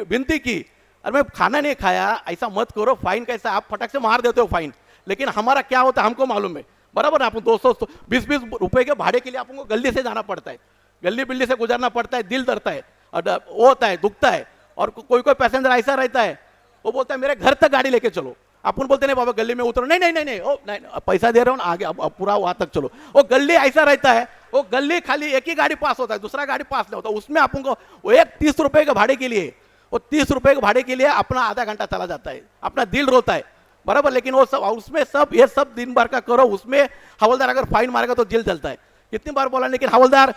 विनती की, अरे मैं खाना नहीं खाया, ऐसा मत करो, फाइन कैसा आप फटक से मार देते हो फाइन। लेकिन हमारा क्या होता है हमको मालूम है, बराबर। आप 220 रुपए के भाड़े के लिए आपको गली से जाना पड़ता है, गली बिल्ली से गुजरना पड़ता है, दिल डरता है, वो होता है, दुखता है। और कोई कोई पैसेंजर ऐसा रहता है, वो बोलता है मेरे घर तक गाड़ी लेके चलो। अपन बोलते नहीं बाबा गली में उतरो, नहीं नहीं नहीं नहीं, ओ नहीं, पैसा दे रहा हूँ आगे, अब पूरा वहां तक चलो। वो गली ऐसा रहता है, वो गली खाली एक ही गाड़ी पास होता है, दूसरा गाड़ी पास नहीं होता। उसमें अपन को वो एक 30 रुपए के भाड़े के लिए, वो 30 रुपए के भाड़े के लिए अपना आधा घंटा चला जाता है, अपना दिल रोता है, बराबर। लेकिन वो सब उसमें सब ये सब दिन भर का करो, उसमें हवलदार अगर फाइन मारेगा तो दिल जलता है। कितनी बार बोला, लेकिन हवलदार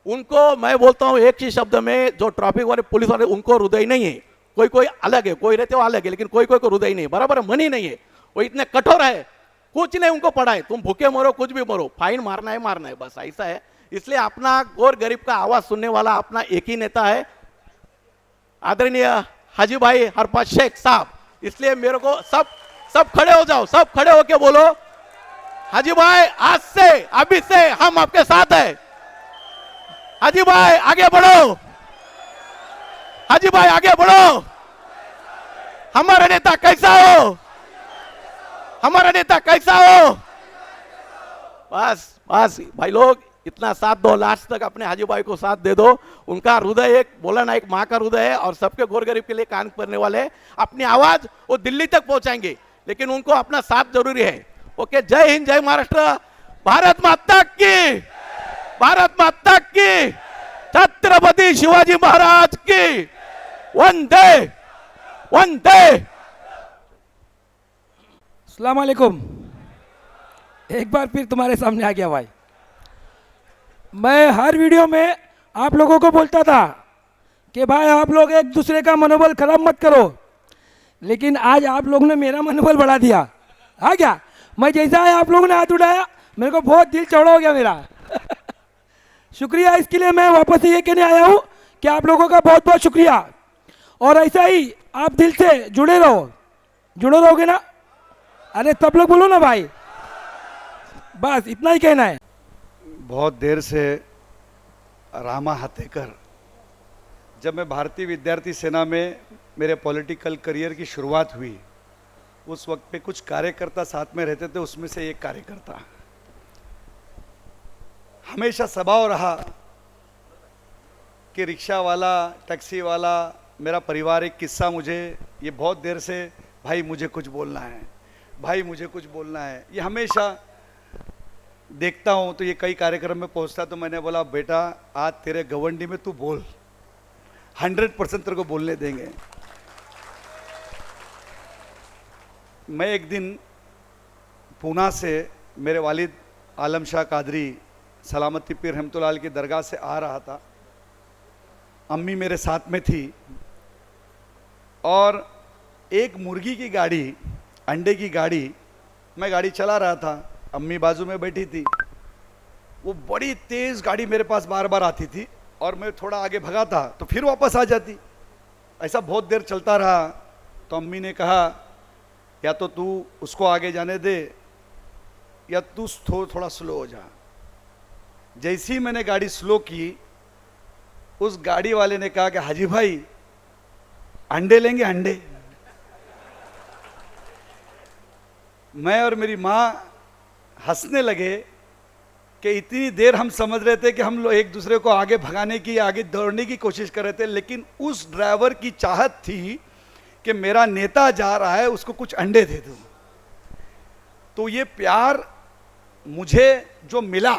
उनको मैं बोलता हूँ एक ही शब्द में, जो ट्रैफिक वाले पुलिस वाले उनको हृदय नहीं है। कोई कोई अलग है, कोई रहते हो अलग है, लेकिन कोई कोई को हृदय नहीं, बराबर, मन ही नहीं है। वो इतने कठोर है, कुछ नहीं उनको पड़ा है, तुम भूखे मरो कुछ भी मरो, फाइन मारना है बस, ऐसा है। इसलिए अपना गोर गरीब का आवाज सुनने वाला अपना एक ही नेता है, आदरणीय हाजी भाई हरपात शेख साहब। इसलिए मेरे को सब खड़े हो जाओ, सब खड़े होके बोलो, हाजी भाई आज से अभी से हम आपके साथ हैं। हाजी भाई आगे बढ़ो, हाजी भाई आगे बढ़ो। हमारा नेता कैसा हो, हमारा नेता कैसा हो। बस बस भाई लोग इतना साथ दो, लास्ट तक अपने हाजी भाई को साथ दे दो। उनका हृदय एक बोला ना, एक माँ का हृदय है और सबके गोर गरीब के लिए काम करने वाले हैं। अपनी आवाज वो दिल्ली तक पहुंचाएंगे, लेकिन उनको अपना साथ जरूरी है। ओके, जय हिंद, जय महाराष्ट्र, भारत माता की, भारत माता की, छत्रपति शिवाजी महाराज की, वंदे वंदे। अस्सलाम वालेकुम। एक बार फिर तुम्हारे सामने आ गया भाई। मैं हर वीडियो में आप लोगों को बोलता था कि भाई आप लोग एक दूसरे का मनोबल खराब मत करो, लेकिन आज आप लोगों ने मेरा मनोबल बढ़ा दिया। हाँ क्या, मैं जैसा है आप लोगों ने हाथ उठाया, मेरे को बहुत दिल चौड़ा हो गया मेरा। शुक्रिया, इसके लिए मैं वापस ये कहने आया हूँ कि आप लोगों का बहुत बहुत शुक्रिया। और ऐसा ही आप दिल से जुड़े रहोगे ना। अरे तब लोग बोलो ना भाई, बस इतना ही कहना है। बहुत देर से रामा हतेकर, जब मैं भारतीय विद्यार्थी सेना में मेरे पॉलिटिकल करियर की शुरुआत हुई, उस वक्त पे कुछ कार्यकर्ता साथ में रहते थे, उसमें से एक कार्यकर्ता हमेशा स्वभाव रहा कि रिक्शा वाला, टैक्सी वाला, मेरा पारिवारिक किस्सा, मुझे ये बहुत देर से भाई मुझे कुछ बोलना है, भाई मुझे कुछ बोलना है, ये हमेशा देखता हूँ। तो ये कई कार्यक्रम में पहुँचता, तो मैंने बोला बेटा आज तेरे गवंडी में तू बोल, 100% तेरे को बोलने देंगे। मैं एक दिन पूना से मेरे वालिद आलम शाह कादरी सलामती पीर रहमतुल्लाह अलैह की दरगाह से आ रहा था। अम्मी मेरे साथ में थी और एक मुर्गी की गाड़ी, अंडे की गाड़ी, मैं गाड़ी चला रहा था, अम्मी बाजू में बैठी थी। वो बड़ी तेज़ गाड़ी मेरे पास बार बार आती थी और मैं थोड़ा आगे भगा था तो फिर वापस आ जाती। ऐसा बहुत देर चलता रहा। तो अम्मी ने कहा या तो तू उसको आगे जाने दे या तू थोड़ा स्लो हो जा। जैसे ही मैंने गाड़ी स्लो की, उस गाड़ी वाले ने कहा कि हाजी भाई अंडे लेंगे, अंडे। मैं और मेरी माँ हंसने लगे कि इतनी देर हम समझ रहे थे कि हम लोग एक दूसरे को आगे भगाने की, आगे दौड़ने की कोशिश कर रहे थे, लेकिन उस ड्राइवर की चाहत थी कि मेरा नेता जा रहा है, उसको कुछ अंडे दे दूं। तो ये प्यार मुझे जो मिला,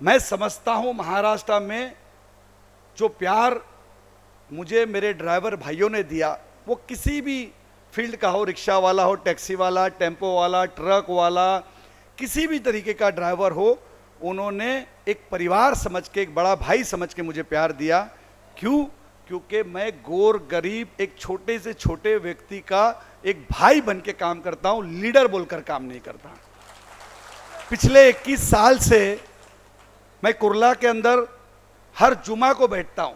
मैं समझता हूं महाराष्ट्र में जो प्यार मुझे मेरे ड्राइवर भाइयों ने दिया, वो किसी भी फील्ड का हो, रिक्शा वाला हो, टैक्सी वाला, टेम्पो वाला, ट्रक वाला, किसी भी तरीके का ड्राइवर हो, उन्होंने एक परिवार समझ के, एक बड़ा भाई समझ के मुझे प्यार दिया। क्यों? क्योंकि मैं गोर गरीब एक छोटे से छोटे व्यक्ति का एक भाई बन के काम करता हूं, लीडर बोलकर काम नहीं करता। पिछले 21 साल से मैं कुर्ला के अंदर हर जुमा को बैठता हूं।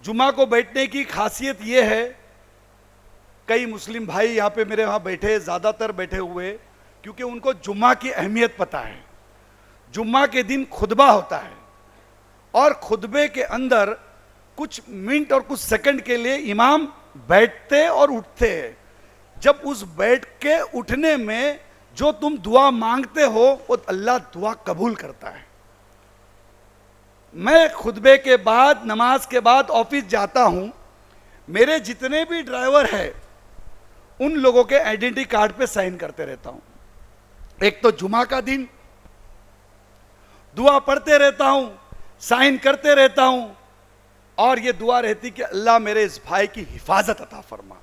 जुमा को बैठने की खासियत यह है, कई मुस्लिम भाई यहाँ पे मेरे वहाँ बैठे, ज़्यादातर बैठे हुए, क्योंकि उनको जुम्मा की अहमियत पता है। जुम्मा के दिन खुतबा होता है और खुतबे के अंदर कुछ मिनट और कुछ सेकंड के लिए इमाम बैठते और उठते हैं। जब उस बैठ के उठने में जो तुम दुआ मांगते हो वो अल्लाह दुआ कबूल करता है। मैं खुतबे के बाद, नमाज के बाद ऑफिस जाता हूं। मेरे जितने भी ड्राइवर हैं उन लोगों के आइडेंटिटी कार्ड पे साइन करते रहता हूं। एक तो जुमा का दिन दुआ पढ़ते रहता हूं, साइन करते रहता हूं, और ये दुआ रहती कि अल्लाह मेरे इस भाई की हिफाजत अता फरमा,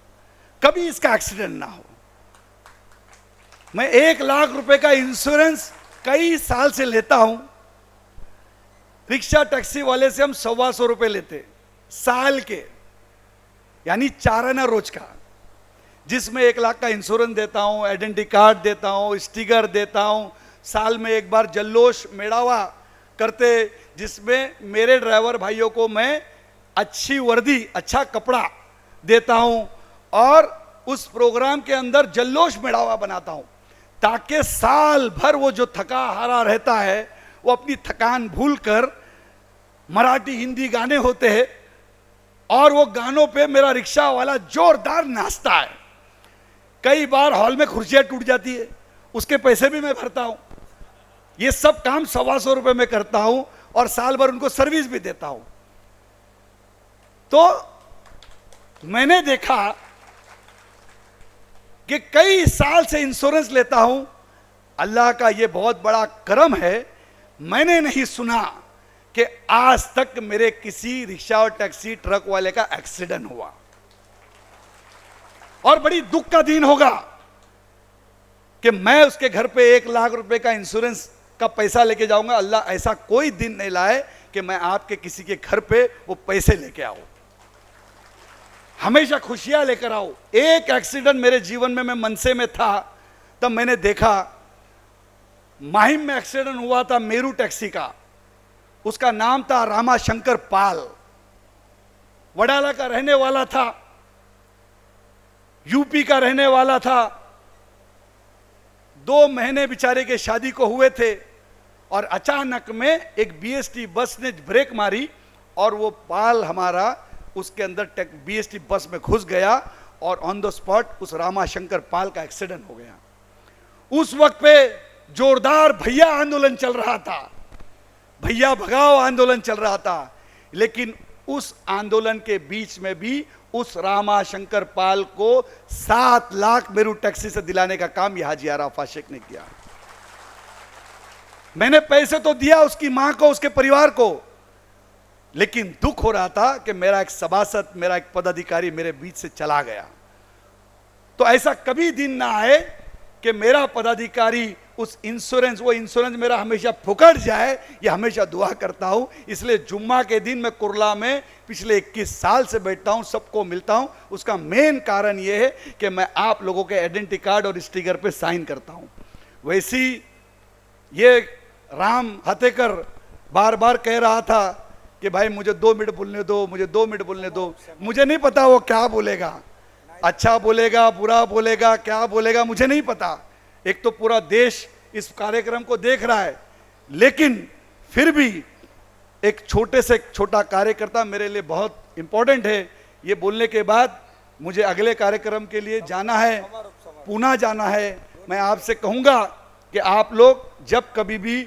कभी इसका एक्सीडेंट ना हो। मैं 1 लाख रुपए का इंश्योरेंस कई साल से लेता हूं। रिक्शा टैक्सी वाले से हम 125 रुपए लेते साल के, यानी 4 आना रोज का, जिसमें 1 लाख का इंश्योरेंस देता हूं, आइडेंटिटी कार्ड देता हूं, स्टिकर देता हूं। साल में एक बार जल्लोश मेड़ावा करते, जिसमें मेरे ड्राइवर भाइयों को मैं अच्छी वर्दी, अच्छा कपड़ा देता हूं, और उस प्रोग्राम के अंदर जल्लोश मेड़ावा बनाता हूं, ताकि साल भर वो जो थका हारा रहता है वो अपनी थकान भूलकर, मराठी हिंदी गाने होते हैं और वो गानों पे मेरा रिक्शा वाला जोरदार नाचता है। कई बार हॉल में कुर्सियां टूट जाती है, उसके पैसे भी मैं भरता हूं। ये सब काम 125 रुपए में करता हूं और साल भर उनको सर्विस भी देता हूं। तो मैंने देखा कि कई साल से इंश्योरेंस लेता हूं। अल्लाह का ये बहुत बड़ा करम है, मैंने नहीं सुना कि आज तक मेरे किसी रिक्शा और टैक्सी ट्रक वाले का एक्सीडेंट हुआ। और बड़ी दुख का दिन होगा कि मैं उसके घर पे 1 लाख रुपए का इंश्योरेंस का पैसा लेके जाऊंगा। अल्लाह ऐसा कोई दिन नहीं लाए कि मैं आपके किसी के घर पे वो पैसे लेके आऊं। हमेशा खुशियां लेकर आओ। एक एक्सीडेंट मेरे जीवन में, मैं मनसे में था तब मैंने देखा, माहिम में एक्सीडेंट हुआ था मेरू टैक्सी का। उसका नाम था रामा शंकर पाल, वडाला का रहने वाला था, यूपी का रहने वाला था। 2 महीने बेचारे के शादी को हुए थे और अचानक में एक बीएसटी बस ने ब्रेक मारी और वो पाल हमारा उसके अंदर बीएसटी बस में घुस गया और ऑन द स्पॉट उस रामा शंकर पाल का एक्सीडेंट हो गया। उस वक्त पे जोरदार भैया आंदोलन चल रहा था, भैया भगाओ आंदोलन चल रहा था। लेकिन उस आंदोलन के बीच में भी उस रामा शंकर पाल को 7 लाख मेरू टैक्सी से दिलाने का काम ये हाजी अराफात शेख ने किया। मैंने पैसे तो दिया उसकी मां को, उसके परिवार को, लेकिन दुख हो रहा था कि मेरा एक सभासद, मेरा एक पदाधिकारी मेरे बीच से चला गया। तो ऐसा कभी दिन ना आए कि मेरा पदाधिकारी उस इंश्योरेंस, वो इंश्योरेंस मेरा हमेशा फुकट जाए, ये हमेशा दुआ करता हूं। इसलिए जुम्मा के दिन मैं कुर्ला में पिछले 21 साल से बैठता हूं, सबको मिलता हूं। उसका मेन कारण ये है कि मैं आप लोगों के आइडेंटिटी कार्ड और स्टिकर पे साइन करता हूं। वैसी ये राम हतेकर बार बार कह रहा था कि भाई मुझे 2 मिनट बोलने दो, मुझे 2 मिनट बोलने दो। मुझे नहीं पता वो क्या बोलेगा, अच्छा बोलेगा, बुरा बोलेगा, क्या बोलेगा, मुझे नहीं पता। एक तो पूरा देश इस कार्यक्रम को देख रहा है, लेकिन फिर भी एक छोटे से छोटा कार्यकर्ता मेरे लिए बहुत इंपॉर्टेंट है। ये बोलने के बाद मुझे अगले कार्यक्रम के लिए जाना है, पूना जाना है। मैं आपसे कहूंगा कि आप लोग जब कभी भी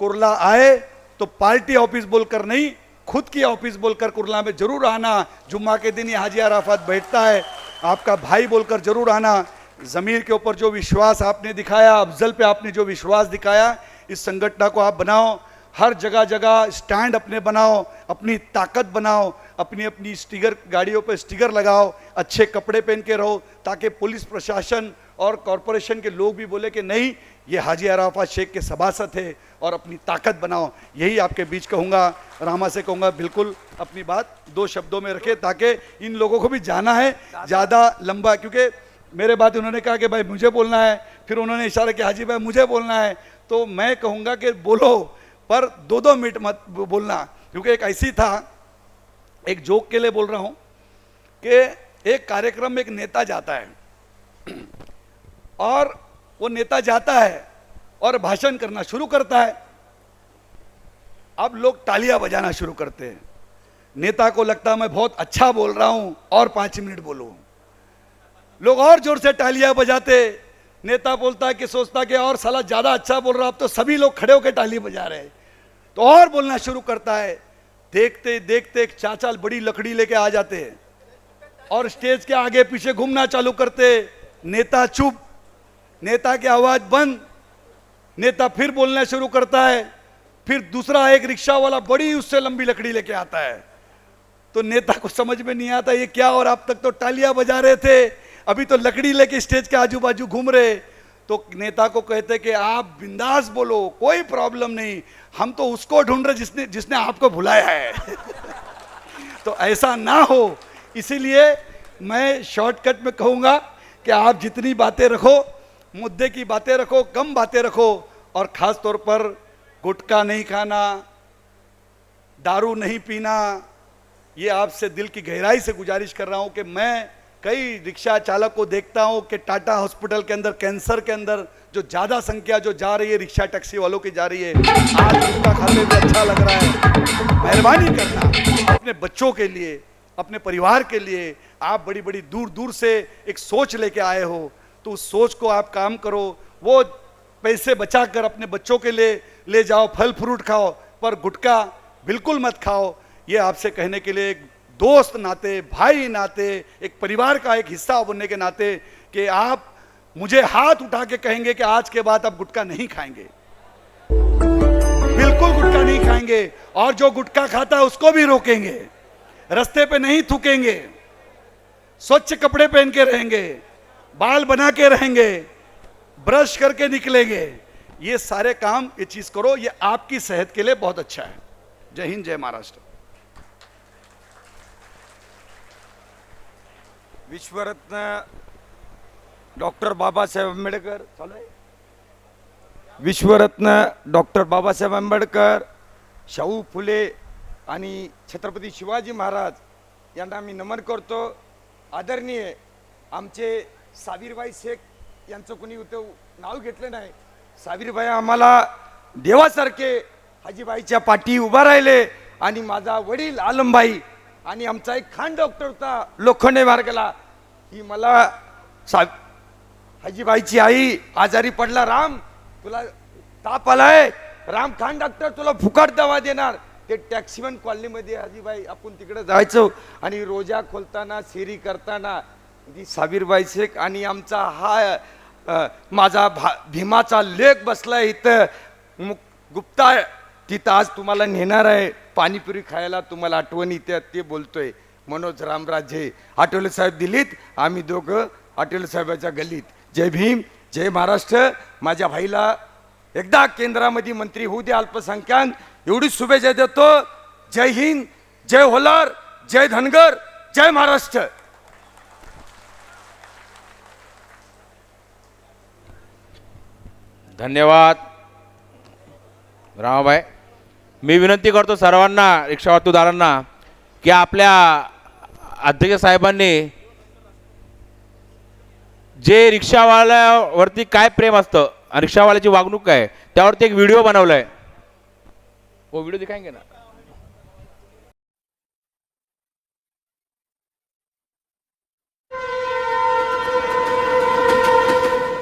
कुर्ला आए तो पार्टी ऑफिस बोलकर नहीं, खुद की ऑफिस बोलकर कुर्ला में जरूर आना। जुम्मा के दिन ये हाजी अराफात बैठता है, आपका भाई बोलकर जरूर आना। ज़मीर के ऊपर जो विश्वास आपने दिखाया, अफजल पे आपने जो विश्वास दिखाया, इस संगठन को आप बनाओ। हर जगह जगह स्टैंड अपने बनाओ, अपनी ताकत बनाओ, अपनी अपनी स्टिकर गाड़ियों पे स्टिकर लगाओ, अच्छे कपड़े पहन के रहो, ताकि पुलिस प्रशासन और कॉरपोरेशन के लोग भी बोले कि नहीं, ये हाजी अराफात शेख के सभासद थे, और अपनी ताकत बनाओ। यही आपके बीच कहूँगा, रामा से कहूँगा बिल्कुल अपनी बात 2 शब्दों में रखे, ताकि इन लोगों को भी जाना है ज़्यादा लंबा, क्योंकि मेरे बात उन्होंने कहा कि भाई मुझे बोलना है, फिर उन्होंने इशारा किया हाजी भाई मुझे बोलना है, तो मैं कहूँगा कि बोलो, पर 2-2 मिनट मत बोलना, क्योंकि एक ऐसी था, एक जोक के लिए बोल रहा हूँ कि एक कार्यक्रम में एक नेता जाता है और वो नेता जाता है और भाषण करना शुरू करता है। अब लोग तालियां बजाना शुरू करते हैं। नेता को लगता है मैं बहुत अच्छा बोल रहा हूं और 5 मिनट बोलूं। लोग और जोर से तालियां बजाते, नेता बोलता है कि सोचता कि और साला ज्यादा अच्छा बोल रहा, अब तो सभी लोग खड़े होकर ताली बजा रहे हैं, तो और बोलना शुरू करता है। देखते देखते एक चाचा बड़ी लकड़ी लेके आ जाते हैं और स्टेज के आगे पीछे घूमना चालू करते। नेता चुप, नेता की आवाज बंद, नेता फिर बोलना शुरू करता है। फिर दूसरा एक रिक्शा वाला बड़ी उससे लंबी लकड़ी लेके आता है, तो नेता को समझ में नहीं आता ये क्या, और अब तक तो तालियां बजा रहे थे, अभी तो लकड़ी लेके स्टेज के आजू बाजू घूम रहे। तो नेता को कहते कि आप बिंदास बोलो, कोई प्रॉब्लम नहीं, हम तो उसको ढूंढ रहे जिसने आपको भुलाया है। तो ऐसा ना हो, इसीलिए मैं शॉर्टकट में कहूँगा कि आप जितनी बातें रखो, मुद्दे की बातें रखो, कम बातें रखो, और खास तौर पर गुटखा नहीं खाना, दारू नहीं पीना। ये आपसे दिल की गहराई से गुजारिश कर रहा हूं कि मैं कई रिक्शा चालक को देखता हूं कि टाटा हॉस्पिटल के अंदर कैंसर के अंदर जो ज़्यादा संख्या जो जा रही है रिक्शा टैक्सी वालों की जा रही है। आज गुटखा खाते हुए अच्छा लग रहा है, मेहरबानी करना अपने बच्चों के लिए, अपने परिवार के लिए। आप बड़ी बड़ी दूर दूर से एक सोच लेके आए हो, तो उस सोच को आप काम करो। वो पैसे बचाकर अपने बच्चों के लिए ले जाओ, फल फ्रूट खाओ, पर गुटखा बिल्कुल मत खाओ। ये आपसे कहने के लिए एक दोस्त नाते, भाई नाते, एक परिवार का एक हिस्सा बनने के नाते, कि आप मुझे हाथ उठा के कहेंगे कि आज के बाद आप गुटखा नहीं खाएंगे, बिल्कुल गुटखा नहीं खाएंगे, और जो गुटखा खाता है उसको भी रोकेंगे, रास्ते पे नहीं थूकेंगे, स्वच्छ कपड़े पहन के रहेंगे, बाल बना के रहेंगे, ब्रश करके निकलेंगे। ये सारे काम, ये चीज करो, ये आपकी सेहत के लिए बहुत अच्छा है। जय हिंद, जय महाराष्ट्र। विश्वरत्न डॉक्टर बाबासाहेब आंबेडकर चालू आहे। विश्वरत्न डॉक्टर बाबासाहेब आंबेडकर, शाहू फुले आणि छत्रपती शिवाजी महाराज यांना मी नमन करतो। आदरणीय आमचे साबीरबाई शेख यांचं कोणी इथं नाव घेतलं नाही। साबीरबाई आम्हाला देवासारखे हाजीबाईच्या पाठी उभा राहिले, आणि माझा वडील आलमबाई आणि आमचा एक खान डॉक्टर होता लोखंडे मार्गला, ही मला हाजीबाईची आई आजारी पडला, राम तुला ताप आलाय, राम खान डॉक्टर तुला फुकट दवा देणार। ते टॅक्सीवन कॉलनीमध्ये हाजीबाई आपण तिकडे जायचो, आणि रोजा खोलताना शेरी करताना ती साबीरबाई शेख आणि आमचा हा माझा भीमाचा लेख बसलाय इथं गुप्ता, तिथं आज तुम्हाला नेणार आहे पाणीपुरी खायला, तुम्हाला आठवण येते ते बोलतोय। मनोज रामराजे आठवले साहेब दिल्लीत, आम्ही दोघं आठवले साहेबाच्या गल्लीत। जय भीम, जय महाराष्ट्र। माझ्या भाईला एकदा केंद्रामध्ये मंत्री होऊ दे अल्पसंख्याक, एवढी शुभेच्छा देतो। जय हिंद, जय होलार, जय धनगर, जय महाराष्ट्र। धन्यवाद रामाबाई। मी विनंती करतो सर्वांना, रिक्षा वाहतूकदारांना, की आपल्या अध्यक्ष साहेबांनी जे रिक्षावाल्यावरती काय प्रेम असतं आणि रिक्षावाल्याची वागणूक काय, त्यावरती एक व्हिडिओ बनवलाय, वो व्हिडिओ दिखाएंगे ना।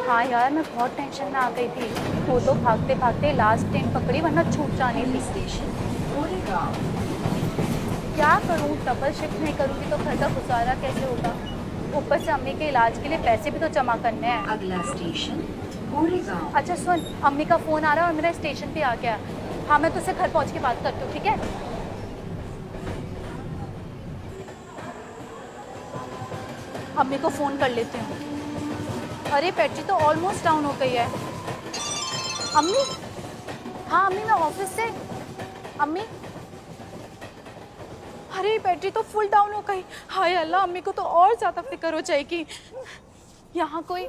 हाँ यार, मैं बहुत टेंशन में आ गई थी। वो तो भागते भागते लास्ट ट्रेन पकड़ी, वरना छूट जानी थी। क्या करूँ, डबल शिफ्ट नहीं करूँगी तो घर का गुजारा कैसे होगा? ऊपर से अम्मी के इलाज के लिए पैसे भी तो जमा करने हैं। अगला स्टेशन। अच्छा सुन, अम्मी का फ़ोन आ रहा है और मेरा स्टेशन पे आ गया। हाँ मैं तुझसे घर पहुंच के बात करती हूँ, ठीक है? अम्मी को फोन कर लेती हूँ। अरे बैटरी तो ऑलमोस्ट डाउन हो गई है। अम्मी, हाँ अम्मी मैं ऑफिस से। अम्मी, अरे बैटरी तो फुल डाउन हो गई। हाय अल्लाह, अम्मी को तो और ज्यादा फिक्र हो जाएगी। यहाँ कोई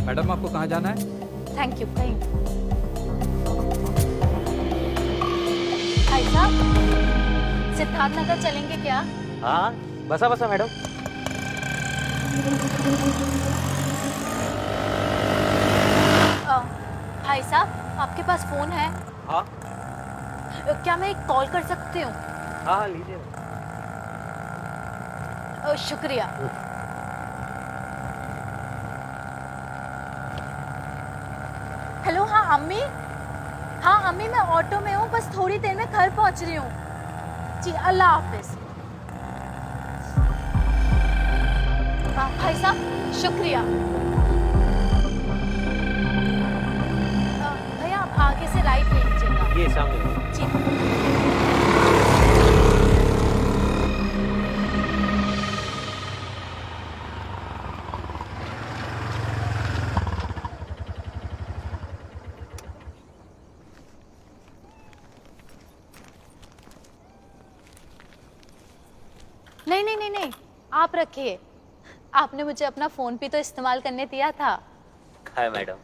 मैडम आपको कहाँ जाना है? Thank you. भाई साहब, सिद्धार्थ नगर चलेंगे क्या? हाँ बसा बसा मैडम। भाई साहब, आपके पास फोन है? हाँ क्या मैं एक कॉल कर सकती हूँ? हाँ हाँ लीजिए। शुक्रिया। हेलो, हाँ अम्मी। हाँ अम्मी, मैं ऑटो में हूँ, बस थोड़ी देर में घर पहुँच रही हूँ। जी अल्लाह हाफिज। हाँ भाई साहब, शुक्रिया। भैया आप आगे से राइट ले लीजिएगा। ये सामने जी। नहीं, आप रखिए। आपने मुझे अपना फोन भी तो इस्तेमाल करने दिया था। है मैडम,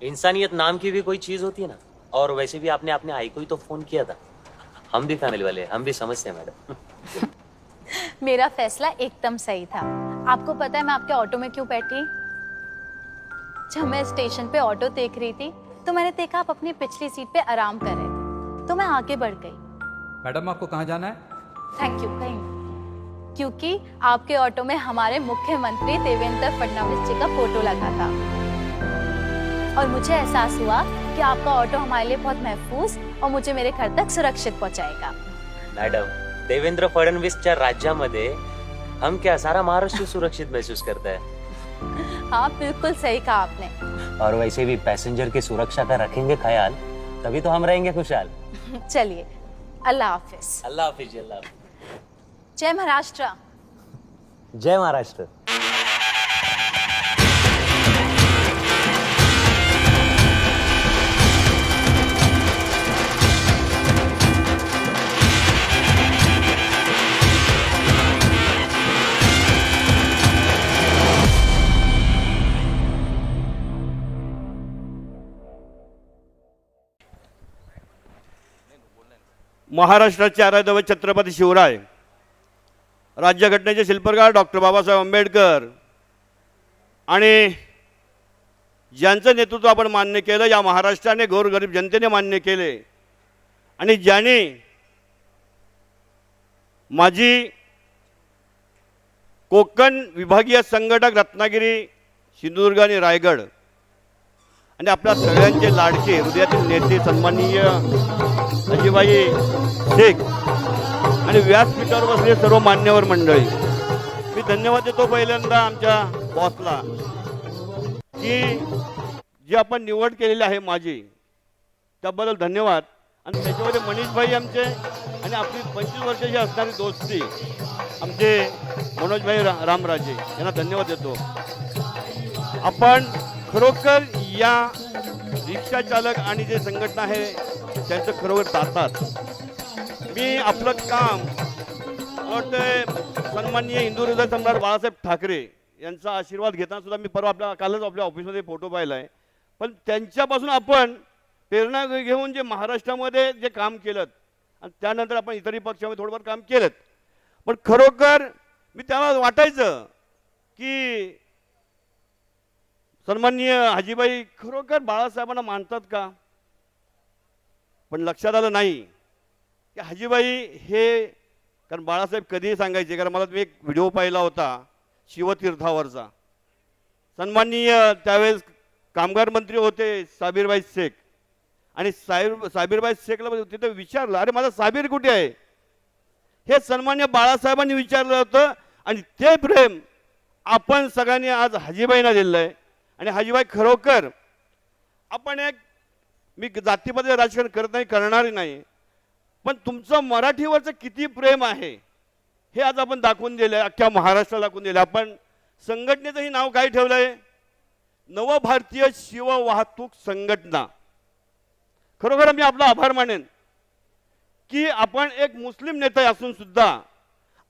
इंसानियत नाम की भी कोई चीज होती है ना। और वैसे भी आपने अपने आई को ही तो फोन किया था। हम भी फैमिली वाले हैं, हम भी समझते हैं मैडम। मेरा फैसला एकदम सही था। आपको पता है मैं आपके ऑटो में क्यों बैठी? जब मैं स्टेशन पे ऑटो देख रही थी तो मैंने देखा आप अपनी पिछली सीट पे आराम कर रहे थे, तो मैं आगे बढ़ गई। मैडम आपको कहाँ जाना है? Thank you. क्योंकि आपके ऑटो में हमारे मुख्यमंत्री देवेंद्र फडणवीस जी का फोटो लगा था और मुझे एहसास हुआ कि आपका ऑटो हमारे लिए बहुत महफूज और मुझे मेरे घर तक सुरक्षित पहुंचाएगा। मॅडम, देवेंद्र फडणवीसच्या राज्यामध्ये हम क्या सारा महाराष्ट्र सुरक्षित महसूस करता है। हाँ बिल्कुल सही कहा आपने। और वैसे भी पैसेंजर की सुरक्षा का रखेंगे ख्याल, तभी तो हम रहेंगे खुशहाल। चलिए, अल्लाह हाफिज। अल्लाह हाफिज। अल्लाह हाफिज। जय महाराष्ट्र। जय महाराष्ट्र। महाराष्ट्राचे आराध्य छत्रपती शिवराय, राज्यघटनेचे शिल्पकार डॉक्टर बाबासाहेब आंबेडकर आणि ज्यांचं नेतृत्व आपण मान्य केलं, या महाराष्ट्राने गोरगरीब जनतेने मान्य केले आणि ज्यांनी माजी कोकण विभागीय संघटक रत्नागिरी, सिंधुदुर्ग आणि रायगड आणि आपल्या सगळ्यांचे लाडके हृदयातील नेते सन्माननीय अजिबाई शेख आणि व्यासपीठावर बसले सर्व मान्यवर मंडळी, मी धन्यवाद देतो पहिल्यांदा आमच्या बॉसला की जी आपण निवड केलेली आहे माझी, त्याबद्दल धन्यवाद। आणि त्याच्यामध्ये मनीषभाई आमचे आणि आपली 25 वर्षाची असणारी दोस्ती आमचे मनोजभाई रामराजे यांना धन्यवाद देतो। आपण खरोखर या रिक्षा चालक आणि जे संघटना आहे त्यांचं खरोखर तातात। मी आपलं काम सन्माननीय हिंदू हृदय सम्राट बाळासाहेब ठाकरे यांचा आशीर्वाद घेताना सुद्धा मी परवा कालच आपल्या ऑफिसमध्ये फोटो पाहिला आहे। पण त्यांच्यापासून आपण प्रेरणा घेऊन जे महाराष्ट्रामध्ये जे काम केलं आणि त्यानंतर आपण इतरही पक्षामध्ये थोडंफार काम केलं, पण खरोखर मी त्याला वाटायचं की सन्माननीय हाजीबाई खरोखर बाळासाहेबांना मानतात का. पण लक्षात आलं नाही की हाजीबाई हे, कारण बाळासाहेब कधीही सांगायचे, कारण मला तुम्ही एक व्हिडिओ पाहिला होता शिवतीर्थावरचा, सन्माननीय त्यावेळेस कामगार मंत्री होते साबीरबाई शेख, आणि साबीरबाई शेखला तिथे विचारलं, अरे माझा साबीर कुठे आहे, हे सन्मान्य बाळासाहेबांनी विचारलं होतं. आणि ते प्रेम आपण सगळ्यांनी आज हाजीबाईंना दिलं आहे. आणि हाजीबाई खरोखर आपण एक, मी जातीमध्ये राजकारण करत नाही, करणारही नाही, पण तुमचं मराठीवरचं किती प्रेम आहे हे आज आपण दाखवून दिलं आहे, अख्ख्या महाराष्ट्राला दाखवून दिलं. आपण संघटनेचंही नाव काय ठेवलं आहे, नवभारतीय शिव वाहतूक संघटना. खरोखर मी आपला आभार मानेन की आपण एक मुस्लिम नेते असून सुद्धा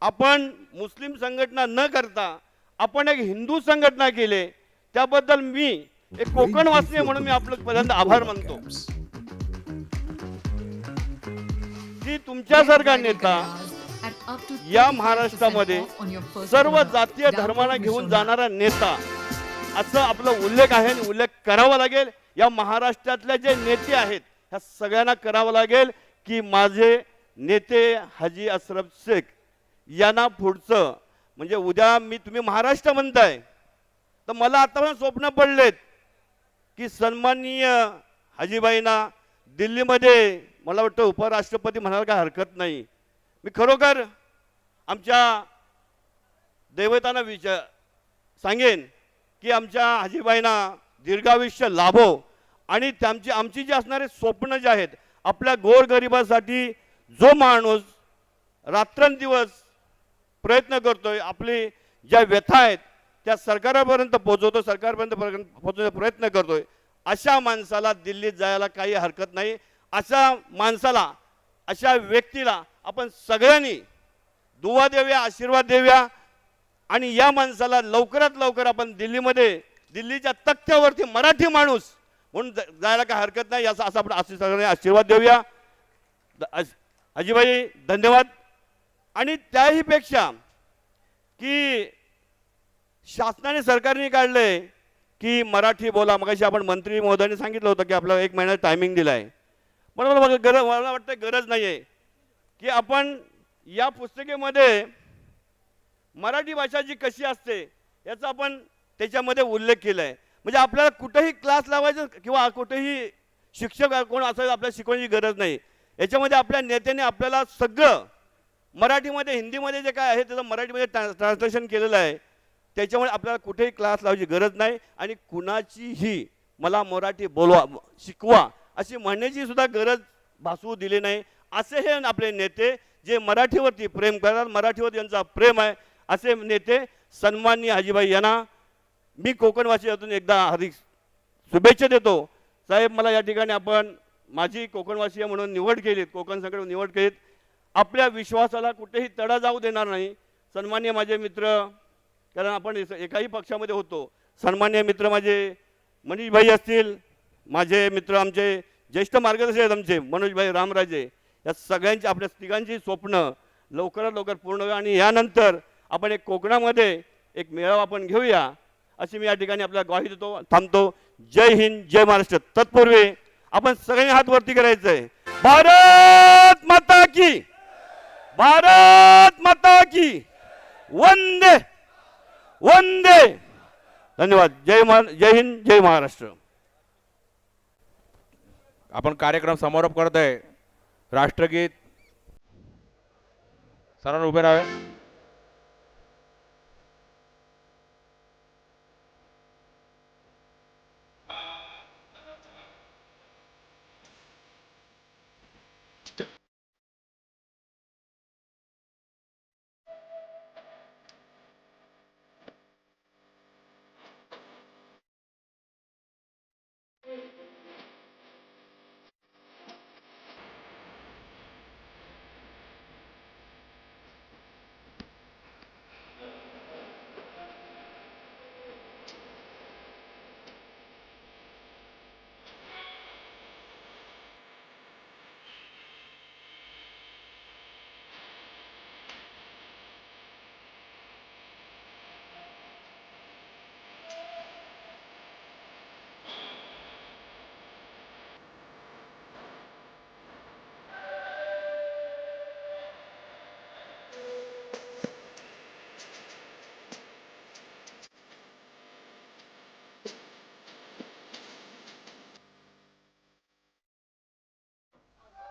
आपण मुस्लिम संघटना न करता आपण एक हिंदू संघटना केले, त्याबद्दल मी एक कोकणवासी म्हणून मी आपलं पहिल्यांदा आभार मानतो की तुमच्यासारखा नेता या महाराष्ट्रामध्ये सर्व जातीय धर्माला घेऊन जाणारा नेता असं आपला उल्लेख आहे आणि उल्लेख करावा लागेल. या महाराष्ट्रातले जे नेते आहेत ह्या सगळ्यांना करावं लागेल की माझे नेते हाजी अशरफ शेख यांना पुढचं, म्हणजे उद्या मी, तुम्ही महाराष्ट्र म्हणताय, तर मला आतापर्यंत स्वप्न पडलेत की सन्माननीय हाजीबाईंना दिल्लीमध्ये मला वाटतं उपराष्ट्रपती म्हणायला काय हरकत नाही. मी खरोखर आमच्या दैवतांना सांगेन की आमच्या हाजीबाईंना दीर्घायुष्य लाभो आणि आमची जी असणारे स्वप्न जे आहेत, आपल्या गोरगरिबासाठी जो माणूस रात्रंदिवस प्रयत्न करतोय, आपली ज्या व्यथा आहेत त्या सरकारापर्यंत पोहोचवतो, सरकारपर्यंत पोहोचवण्याचा प्रयत्न करतोय, अशा माणसाला दिल्लीत जायला काही हरकत नाही. अशा माणसाला, अशा व्यक्तीला आपण सगळ्यांनी दुवा देऊया, आशीर्वाद देऊया आणि या माणसाला लवकरात लवकर आपण दिल्लीमध्ये, दिल्लीच्या तख्त्यावरती मराठी माणूस म्हणून जायला काही हरकत नाही, याचा असा आपण सगळ्यांनी आशीर्वाद देऊया. हाजीबाई धन्यवाद. आणि त्याही पेक्षा की शासनाने, सरकारने काढले की मराठी बोला. मगाशी आपण मंत्री महोदयांनी सांगितलं होतं की आपल्याला 1 महिन्याचा टायमिंग दिला आहे, पण मला वाटतं गरज नाही आहे की आपण या पुस्तिकेमध्ये मराठी भाषा जी कशी असते याचा आपण त्याच्यामध्ये उल्लेख केला आहे. म्हणजे आपल्याला कुठेही क्लास लावायचं किंवा कुठेही शिक्षक कोण असायचं आपल्याला शिकवण्याची गरज नाही. याच्यामध्ये आपल्या नेत्याने आपल्याला सगळं मराठीमध्ये, हिंदीमध्ये जे काय आहे त्याचं मराठीमध्ये ट्रान्सलेशन केलेलं आहे. त्याच्यामुळे आपल्याला कुठेही क्लास लावायची गरज नाही आणि कुणाचीही मला मराठी बोलवा, शिकवा अशी म्हणण्याची सुद्धा गरज भासवू दिली नाही. असे हे आपले नेते जे मराठीवरती प्रेम करतात, मराठीवर यांचा प्रेम आहे, असे नेते सन्माननीय हाजीबाई यांना मी कोकणवासियातून एकदा हार्दिक शुभेच्छा देतो. साहेब, मला या ठिकाणी आपण माझी कोकणवासीय म्हणून निवड केलीत, कोकण संघटना निवड केलीत, आपल्या विश्वासाला कुठेही तडा जाऊ देणार नाही. सन्माननीय माझे मित्र, कारण आपण एकाही पक्षामध्ये होतो, सन्माननीय मित्र माझे मनीषभाई असतील, माझे मित्र आमचे ज्येष्ठ मार्गदर्शक आहेत आमचे मनोजभाई रामराजे, या सगळ्यांची, आपल्या तिघांची स्वप्न लवकरात लवकर पूर्ण होईल आणि यानंतर आपण एक कोकणामध्ये एक मेळावा आपण घेऊया अशी मी या ठिकाणी आपल्याला ग्वाही देतो. थांबतो. जय हिंद, जय महाराष्ट्र. तत्पूर्वी आपण सगळ्यांनी हात वरती करायचं आहे. भारत माता की, भारत माता की, वंदे वंदे. धन्यवाद. जय हिंद, जय महाराष्ट्र. आपण कार्यक्रम समारोप करत आहे. राष्ट्रगीत सर्वांना उभे राहावे.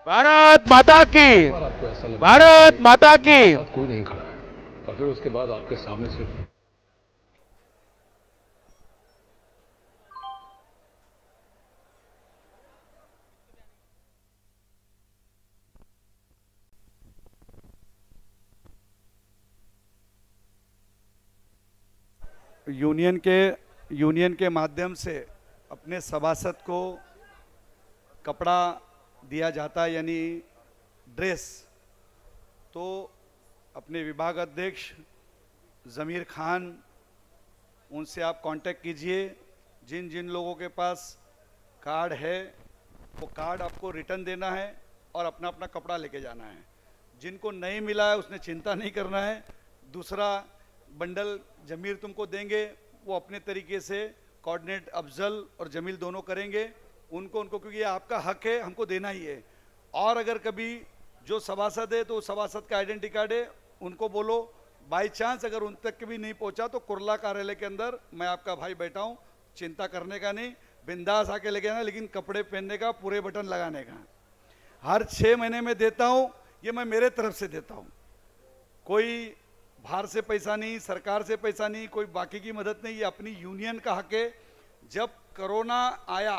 भारत माता की, भारत माता की। कोई नहीं खड़ा है और फिर उसके बाद आपके सामने से यूनियन के माध्यम से अपने सभासद को कपड़ा दिया जाता है, यानी ड्रेस। तो अपने विभाग अध्यक्ष ज़मीर खान, उनसे आप कांटेक्ट कीजिए। जिन जिन लोगों के पास कार्ड है वो कार्ड आपको रिटर्न देना है और अपना अपना कपड़ा लेके जाना है। जिनको नहीं मिला है उसने चिंता नहीं करना है, दूसरा बंडल जमीर तुमको देंगे, वो अपने तरीके से कोऑर्डिनेट अफजल और जमील दोनों करेंगे उनको क्योंकि ये आपका हक है, हमको देना ही है। और अगर कभी जो सभासद है तो सभासद का आइडेंटिटी कार्ड है, उनको बोलो बाई चांस अगर उन तक भी नहीं पहुंचा तो कुरला कार्यालय के अंदर मैं आपका भाई बैठा हूं, चिंता करने का नहीं, बिंदास आके लेके आना, लेकिन कपड़े पहनने का, पूरे बटन लगाने का। हर 6 महीने में देता हूं, ये मैं मेरे तरफ से देता हूं, कोई बाहर से पैसा नहीं, सरकार से पैसा नहीं, कोई बाकी की मदद नहीं, ये अपनी यूनियन का हक है। जब कोरोना आया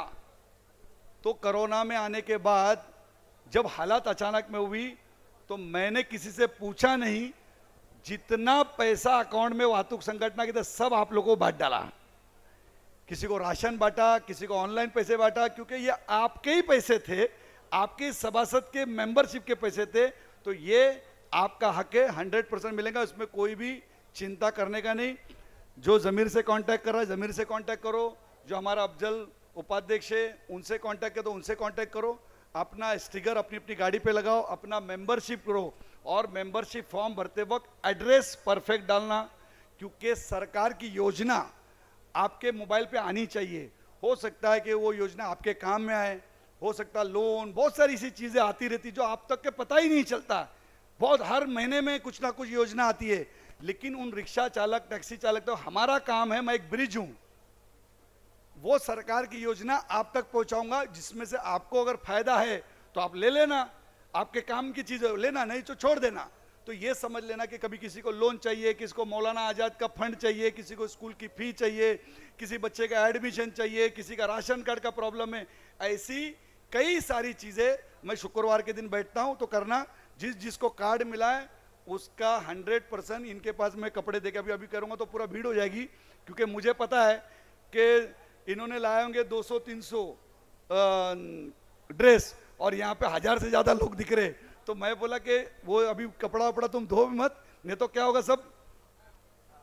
तो कोरोना में आने के बाद जब हालात अचानक में हुई तो मैंने किसी से पूछा नहीं, जितना पैसा अकाउंट में वातुक संगठन के था सब आप लोगों को बांट डाला। किसी को राशन बांटा, किसी को ऑनलाइन पैसे बांटा, क्योंकि ये आपके ही पैसे थे, आपके सभासद के मेंबरशिप के पैसे थे। तो ये आपका हक है, 100% मिलेगा, इसमें कोई भी चिंता करने का नहीं। जो जमीर से कांटेक्ट कर रहा है जमीर से कांटेक्ट करो, जो हमारा अफजल उपाध्यक्ष है उनसे कांटेक्ट करो, उनसे कांटेक्ट करो। अपना स्टिकर अपनी अपनी गाड़ी पे लगाओ, अपना मेंबरशिप करो और मेंबरशिप फॉर्म भरते वक्त एड्रेस परफेक्ट डालना, क्योंकि सरकार की योजना आपके मोबाइल पे आनी चाहिए। हो सकता है कि वो योजना आपके काम में आए, हो सकता है लोन, बहुत सारी ऐसी चीज़ें आती रहती जो आप तक के पता ही नहीं चलता। बहुत हर महीने में कुछ ना कुछ योजना आती है, लेकिन उन रिक्शा चालक, टैक्सी चालक, तो हमारा काम है, मैं एक ब्रिज हूं, वो सरकार की योजना आप तक पहुंचाऊंगा, जिसमें से आपको अगर फायदा है तो आप ले लेना, आपके काम की चीज़ लेना, नहीं तो छोड़ देना। तो ये समझ लेना कि कभी किसी को लोन चाहिए, किसी को मौलाना आज़ाद का फंड चाहिए, किसी को स्कूल की फी चाहिए, किसी बच्चे का एडमिशन चाहिए, किसी का राशन कार्ड का प्रॉब्लम है, ऐसी कई सारी चीज़ें मैं शुक्रवार के दिन बैठता हूं। तो करना, जिसको कार्ड मिला है उसका 100% इनके पास मैं कपड़े देके अभी करूंगा तो पूरा भीड़ हो जाएगी, क्योंकि मुझे पता है कि इन्होंने लाए होंगे 200-300 ड्रेस और यहाँ पे 1000 से ज़्यादा लोग दिख रहे। तो मैं बोला कि वो अभी कपड़ा वपड़ा तुम धो मत, नहीं तो क्या होगा, सब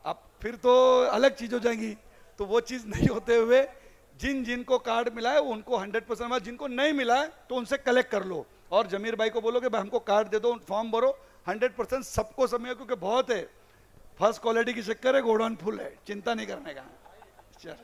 अब फिर तो अलग चीज़ हो जाएगी। तो वो चीज़ नहीं होते हुए जिनको कार्ड मिला है उनको 100%, जिनको नहीं मिला है तो उनसे कलेक्ट कर लो और जमीर भाई को बोलो कि भाई हमको कार्ड दे दो, फॉर्म भरो, 100% सबको समय, क्योंकि बहुत है, फर्स्ट क्वालिटी की शक्कर है, गोडाउन फुल है, चिंता नहीं करने का। चल।